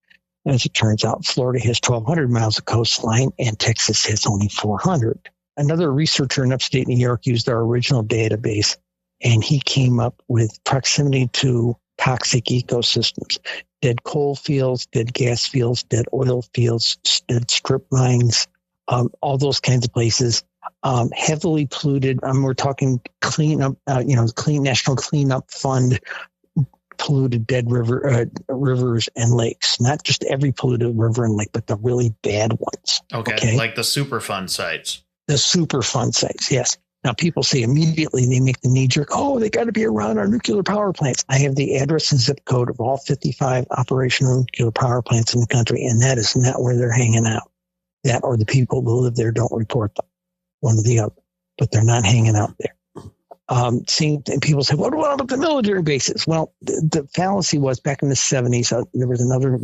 As it turns out, Florida has 1,200 miles of coastline, and Texas has only 400. Another researcher in upstate New York used our original database, and he came up with proximity to toxic ecosystems, dead coal fields, dead gas fields, dead oil fields, dead strip mines, all those kinds of places, heavily polluted. We're talking cleanup, clean National Cleanup Fund, polluted dead rivers and lakes. Not just every polluted river and lake, but the really bad ones. Okay, like the Superfund sites. The Superfund sites, yes. Now, people say immediately they make the knee-jerk, they got to be around our nuclear power plants. I have the address and zip code of all 55 operational nuclear power plants in the country, and that is not where they're hanging out. That or the people who live there don't report them, one or the other, but they're not hanging out there. And people say, what about the military bases? Well, the fallacy was back in the 70s, there was another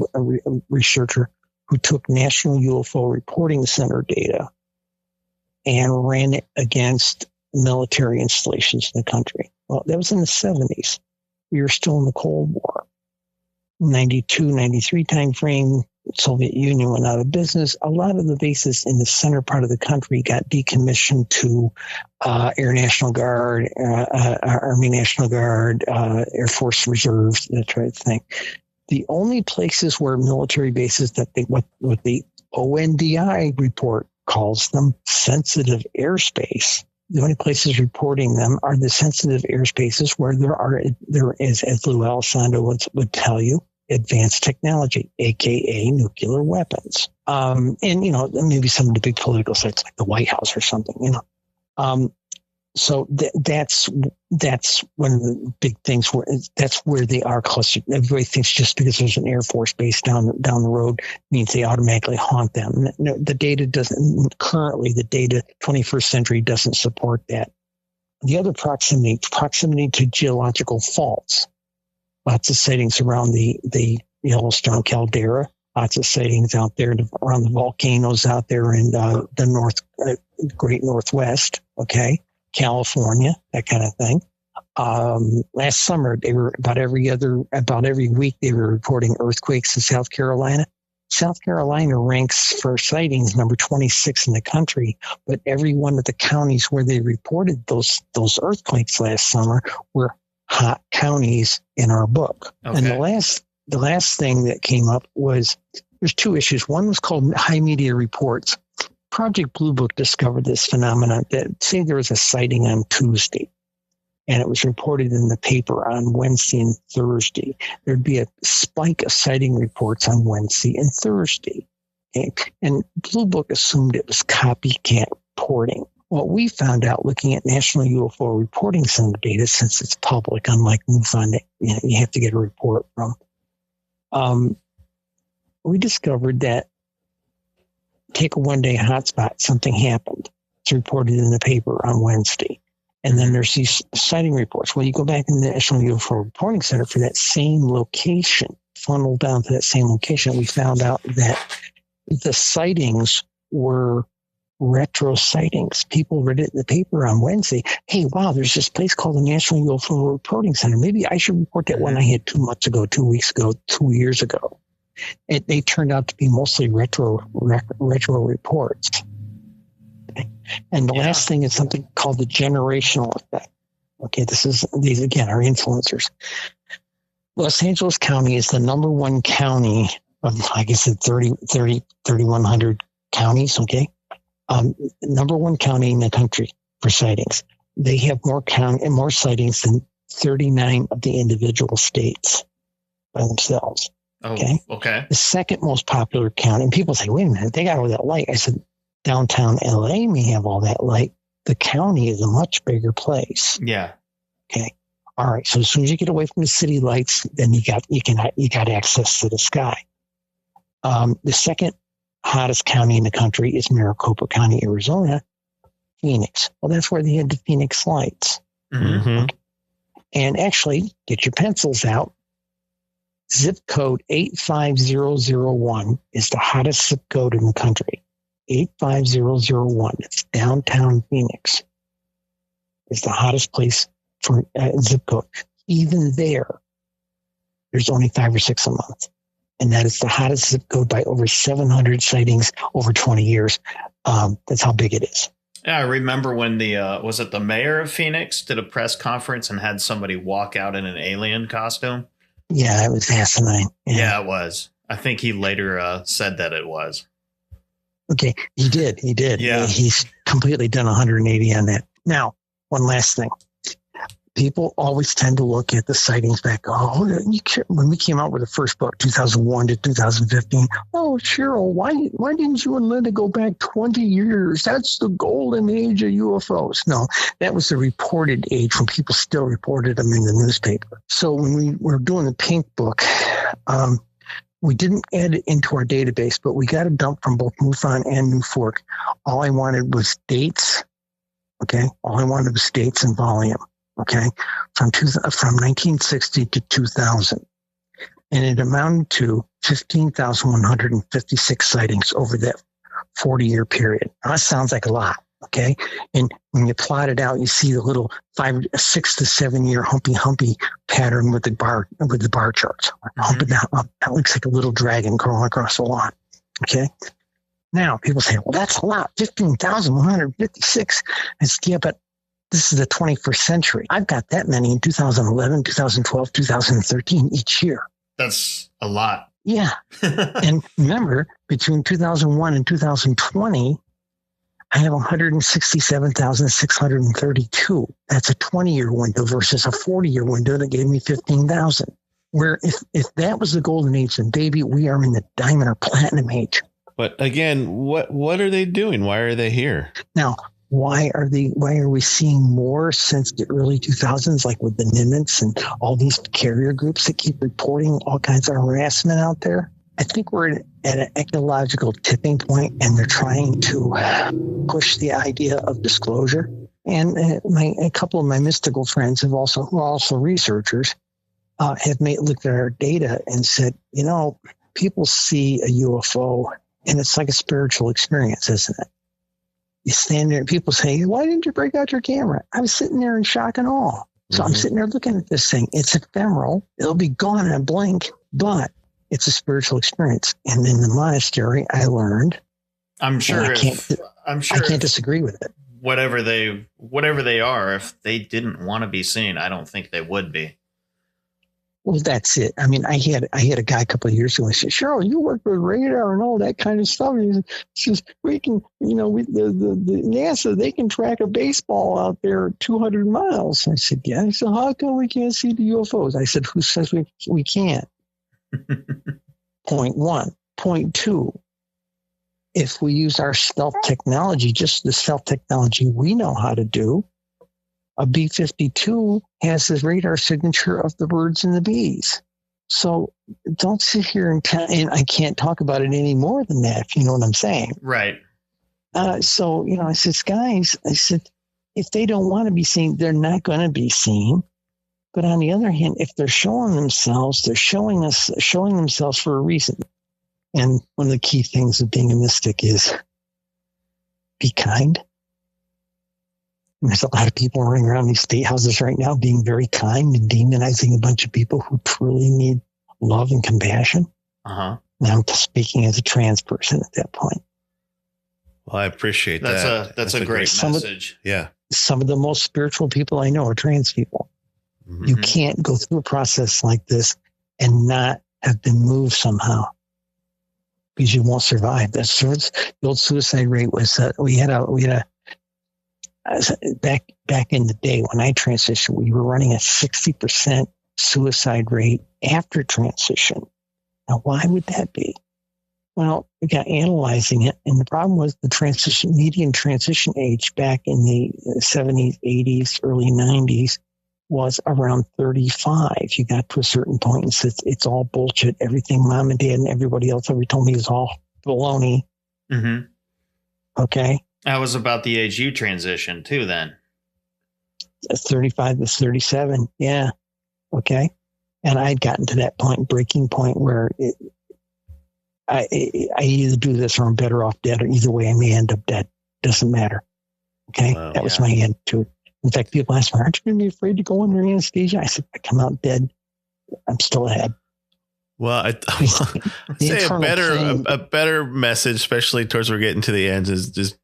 researcher who took National UFO Reporting Center data and ran it against military installations in the country. Well, that was in the 70s. We were still in the Cold War. 92, 93 timeframe, Soviet Union went out of business. A lot of the bases in the center part of the country got decommissioned to Air National Guard, Army National Guard, Air Force Reserves, that type of thing. The only places where military bases what the ONDI report calls them sensitive airspace. The only places reporting them are the sensitive airspaces where there is, as Lou Elizondo would tell you, advanced technology, aka nuclear weapons. And maybe some of the big political sites like the White House or something. So that's one of the big things that's where they are clustered. Everybody thinks just because there's an Air Force base down the road means they automatically haunt them. No, the data doesn't. Currently, the data 21st century doesn't support that. The other proximity to geological faults. Lots of sightings around the Yellowstone caldera. Lots of sightings out there around the volcanoes out there in the Great Northwest. Okay. California, that kind of thing. Last summer, they were about every week, they were reporting earthquakes in South Carolina. South Carolina ranks for sightings number 26 in the country, but every one of the counties where they reported those earthquakes last summer were hot counties in our book. Okay. And the last thing that came up was there's 2 issues. One was called high media reports. Project Blue Book discovered this phenomenon that say there was a sighting on Tuesday, and it was reported in the paper on Wednesday and Thursday. There'd be a spike of sighting reports on Wednesday and Thursday. Okay? And Blue Book assumed it was copycat reporting. What we found out looking at National UFO Reporting Center data, since it's public, unlike MUFON, you have to get a report from, we discovered that take a one-day hotspot, something happened. It's reported in the paper on Wednesday. And then there's these sighting reports. Well, you go back in the National UFO Reporting Center for that same location, funnel down to that same location, we found out that the sightings were retro sightings. People read it in the paper on Wednesday. Hey, wow, there's this place called the National UFO Reporting Center. Maybe I should report that one I had 2 months ago, 2 weeks ago, 2 years ago. They turned out to be mostly retro reports. Okay. And the last thing is something called the generational effect. Okay, these again are influencers. Los Angeles County is the number one county of, like I said, 3,100 counties. Okay, number one county in the country for sightings. They have more sightings than 39 of the individual states by themselves. Oh, okay. The second most popular county, and people say, wait a minute, they got all that light. I said, downtown LA may have all that light. The county is a much bigger place. Yeah. Okay. All right. So as soon as you get away from the city lights, then you got access to the sky. The second hottest county in the country is Maricopa County, Arizona, Phoenix. Well, that's where they had the Phoenix lights. Mm-hmm. And actually, get your pencils out. Zip code 85001 is the hottest zip code in the country. 85001. It's downtown Phoenix. It's the hottest place for zip code. Even there's only 5 or 6 a month. And that is the hottest zip code by over 700 sightings over 20 years. That's how big it is. Yeah, I remember when was it the mayor of Phoenix did a press conference and had somebody walk out in an alien costume? Yeah, it was asinine. Yeah, it was. I think he later said that it was. Okay, he did. Yeah. He's completely done 180 on that. Now, one last thing. People always tend to look at the sightings back. Oh, when we came out with the first book, 2001 to 2015. Oh, Cheryl, why didn't you and Linda go back 20 years? That's the golden age of UFOs. No, that was the reported age when people still reported them in the newspaper. So when we were doing the pink book, we didn't add it into our database, but we got a dump from both MUFON and New Fork. All I wanted was dates. Okay, all I wanted was dates and volume. Okay, from 1960 to 2000. And it amounted to 15,156 sightings over that 40-year period. Now, that sounds like a lot, okay? And when you plot it out, you see the little 6 to 7 year humpy pattern with the bar charts. Humping down, that looks like a little dragon crawling across the lawn, okay? Now, people say, well, that's a lot, 15,156. I said, yeah, but this is the 21st century. I've got that many in 2011, 2012, 2013 each year. That's a lot. Yeah. And remember, between 2001 and 2020, I have 167,632. That's a 20-year window versus a 40-year window that gave me 15,000. Where if that was the golden age, then baby, we are in the diamond or platinum age. But again, what are they doing? Why are they here? Now, why are we seeing more since the early 2000s, like with the Nimitz and all these carrier groups that keep reporting all kinds of harassment out there? I think we're at an ecological tipping point, and they're trying to push the idea of disclosure. And a couple of my mystical friends who are also researchers have looked at our data and said, people see a UFO, and it's like a spiritual experience, isn't it? You stand there and people say, why didn't you break out your camera? I was sitting there in shock and awe. So I'm sitting there looking at this thing. It's ephemeral. It'll be gone in a blink, but it's a spiritual experience. And in the monastery, I learned. I can't disagree with it. Whatever they are, if they didn't want to be seen, I don't think they would be. Well, that's it. I mean, I had a guy a couple of years ago. He said, Cheryl, you work with radar and all that kind of stuff. He says, we can, the NASA, they can track a baseball out there 200 miles. I said, yeah. He said, how come we can't see the UFOs? I said, who says we can't? Point one. Point two, if we use our stealth technology, just the stealth technology we know how to do, a B-52 has the radar signature of the birds and the bees. So don't sit here and I can't talk about it any more than that, if you know what I'm saying. Right. I said, guys, if they don't want to be seen, they're not going to be seen. But on the other hand, if they're showing themselves, they're showing themselves for a reason. And one of the key things of being a mystic is be kind. There's a lot of people running around these state houses right now being very kind and demonizing a bunch of people who truly need love and compassion. Uh-huh. Now I'm speaking as a trans person at that point. Well, I appreciate that. That's a great message. Yeah. Some of the most spiritual people I know are trans people. Mm-hmm. You can't go through a process like this and not have been moved somehow, because you won't survive. The old suicide rate was back in the day when I transitioned, we were running a 60% suicide rate after transition. Now, why would that be? Well, we got analyzing it, and the problem was the median transition age back in the 70s, 80s, early 90s was around 35. You got to a certain point and said, it's all bullshit. Everything mom and dad and everybody else ever told me is all baloney. Mm-hmm. Okay. That was about the age you transitioned to then. 35 to 37. Yeah. Okay. And I'd gotten to that breaking point where I either do this or I'm better off dead, or either way I may end up dead. Doesn't matter. Okay. Wow. That was my attitude. In fact, people ask me, aren't you going to be afraid to go under anesthesia? I said, if I come out dead, I'm still ahead. Well, I'd say a better message, especially towards we're getting to the end, is just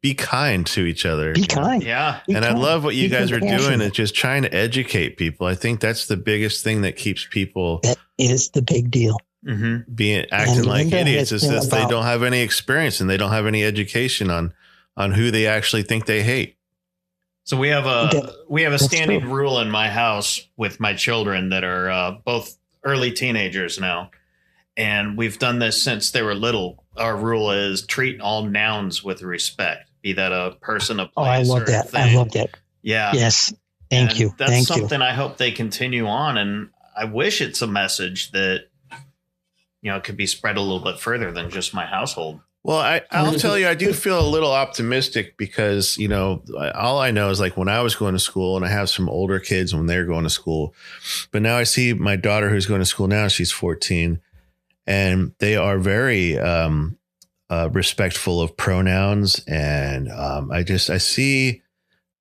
be kind to each other. Be kind. Yeah. I love what you guys are doing, is just trying to educate people. I think that's the biggest thing that keeps people. That is the big deal. Mm-hmm. Acting like idiots is that they don't have any experience and they don't have any education on who they actually think they hate. So we have a standing rule in my house with my children that are both early teenagers now. And we've done this since they were little. Our rule is treat all nouns with respect, be that a person, a place, I love that. thing. I love that. Yeah. Yes. Thank you. That's something I hope they continue on. And I wish it's a message that, could be spread a little bit further than just my household. Well, I'll tell you, I do feel a little optimistic because, all I know is like when I was going to school, and I have some older kids when they're going to school, but now I see my daughter who's going to school now, she's 14, and they are very respectful of pronouns. And I see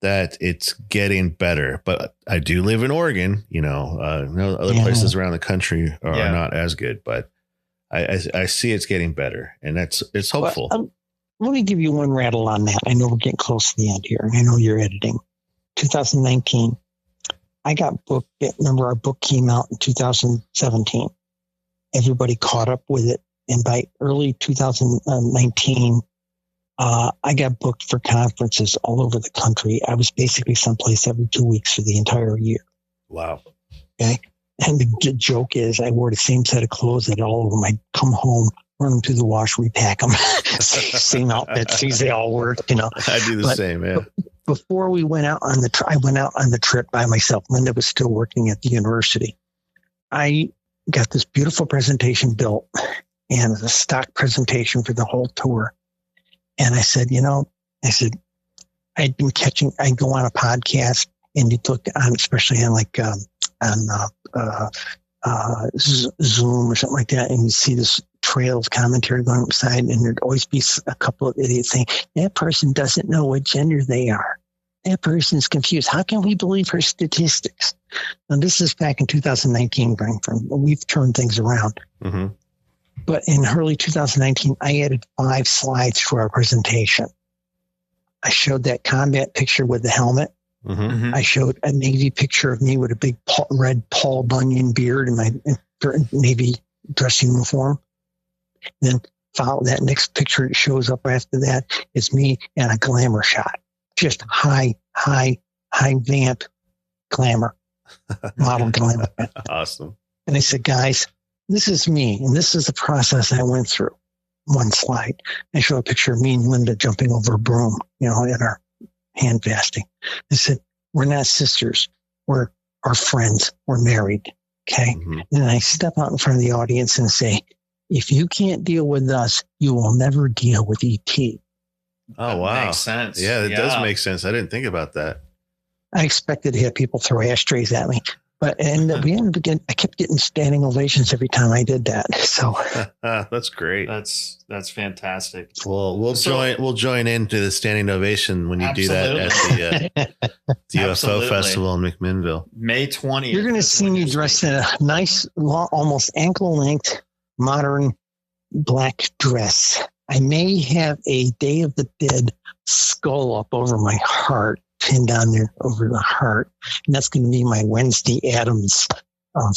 that it's getting better, but I do live in Oregon, other places around the country are not as good, but I see it's getting better, and it's hopeful. Well, let me give you one rattle on that. I know we're getting close to the end here, and I know you're editing. 2019, I got booked. Remember, our book came out in 2017. Everybody caught up with it, and by early 2019, I got booked for conferences all over the country. I was basically someplace every 2 weeks for the entire year. Wow. Okay. And the joke is I wore the same set of clothes that all of them. I'd come home, run them through the wash, repack them. Same outfits. They all work, I do the same, yeah. Before we went out on I went out on the trip by myself. Linda was still working at the university. I got this beautiful presentation built, and a stock presentation for the whole tour. And I said, I'd go on a podcast, and you'd look on, especially on Zoom or something like that, and you see this trail of commentary going upside, and there'd always be a couple of idiots saying, that person doesn't know what gender they are. That person's confused. How can we believe her statistics? Now, this is back in 2019, we've turned things around. Mm-hmm. But in early 2019, I added 5 slides to our presentation. I showed that combat picture with the helmet. Mm-hmm. I showed a Navy picture of me with a big red Paul Bunyan beard in my Navy dress uniform. Then follow that next picture that shows up after that is me and a glamour shot. Just high vamp glamour, model glamour. Awesome. And I said, guys, this is me, and this is the process I went through. One slide. I show a picture of me and Linda jumping over a broom, in our hand fasting. I said, we're not sisters. We're our friends. We're married. Okay. Mm-hmm. And then I step out in front of the audience and say, if you can't deal with us, you will never deal with ET. Oh, wow. Makes sense. Yeah, it does make sense. I didn't think about that. I expected to have people throw ashtrays at me. But I kept getting standing ovations every time I did that. So that's great. That's fantastic. Well, we'll join into the standing ovation when you do that at the UFO festival in McMinnville. May 20th. You're going to see me dressed in a nice, almost ankle-length, modern black dress. I may have a Day of the Dead skull up over my heart, pinned down there over the heart. And that's going to be my Wednesday Addams.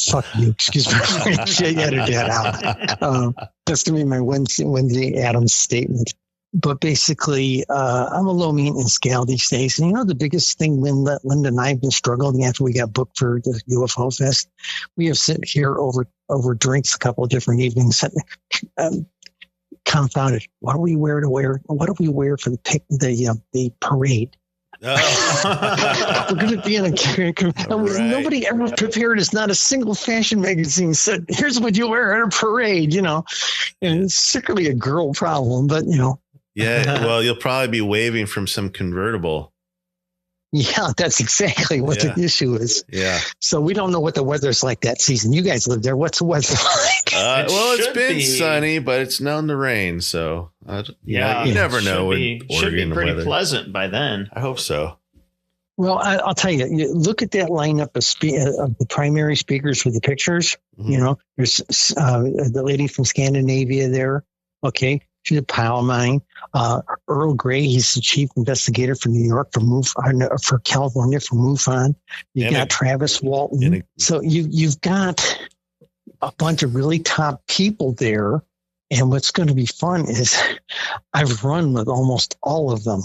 Fuck you. Excuse me. Edit that out. That's going to be my Wednesday Addams statement. But basically, I'm a low maintenance gal these days. And the biggest thing Linda and I have been struggling after we got booked for the UFO Fest, we have sit here over drinks a couple of different evenings. Confounded. What do we wear What do we wear for the parade? Oh. We're going to be in a right. Nobody ever prepared us. Not a single fashion magazine said, "Here's what you wear at a parade." And it's secretly a girl problem, but Yeah, well, you'll probably be waving from some convertible. Yeah, that's exactly what the issue is. Yeah. So we don't know what the weather's like that season. You guys live there. What's the weather like? It's been sunny, but it's known to rain. So you never know. Should be pretty pleasant by then. I hope so. Well, I'll tell you, look at that lineup of the primary speakers with the pictures. Mm-hmm. There's the lady from Scandinavia there. Okay. She's a pal of mine. Earl Grey, he's the chief investigator for New York for California for MUFON. You've got Travis Walton. So you've got a bunch of really top people there. And what's going to be fun is I've run with almost all of them.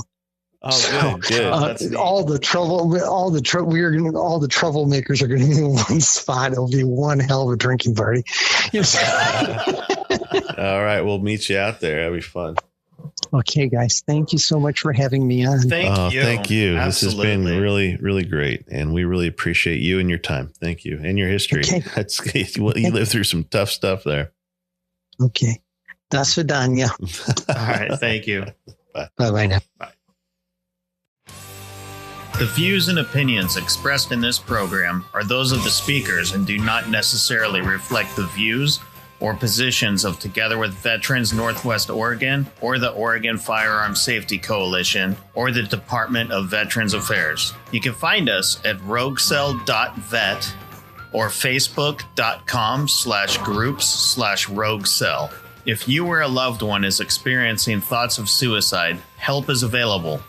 Oh, good. All the troublemakers are going to be in one spot. It'll be one hell of a drinking party. All right, we'll meet you out there. That'll be fun. Okay, guys. Thank you so much for having me on. Thank you. Absolutely. This has been really, really great, and we really appreciate you and your time. Thank you, and your history. Okay. You lived through some tough stuff there. Okay. Das Vidania. All right. Thank you. Bye now. Bye. The views and opinions expressed in this program are those of the speakers and do not necessarily reflect the views or positions of Together with Veterans Northwest Oregon or the Oregon Firearm Safety Coalition or the Department of Veterans Affairs. You can find us at roguecell.vet or facebook.com/groups/roguecell. If you or a loved one is experiencing thoughts of suicide, help is available.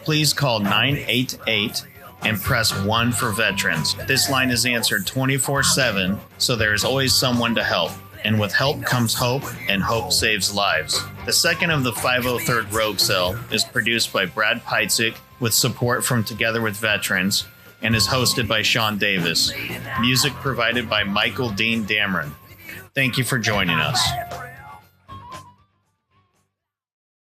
Please call 988 and press 1 for veterans. This line is answered 24/7, so there is always someone to help. And with help comes hope, and hope saves lives. The second of the 503rd Rogue Cell is produced by Brad Peitzig with support from Together with Veterans and is hosted by Sean Davis. Music provided by Michael Dean Dameron. Thank you for joining us.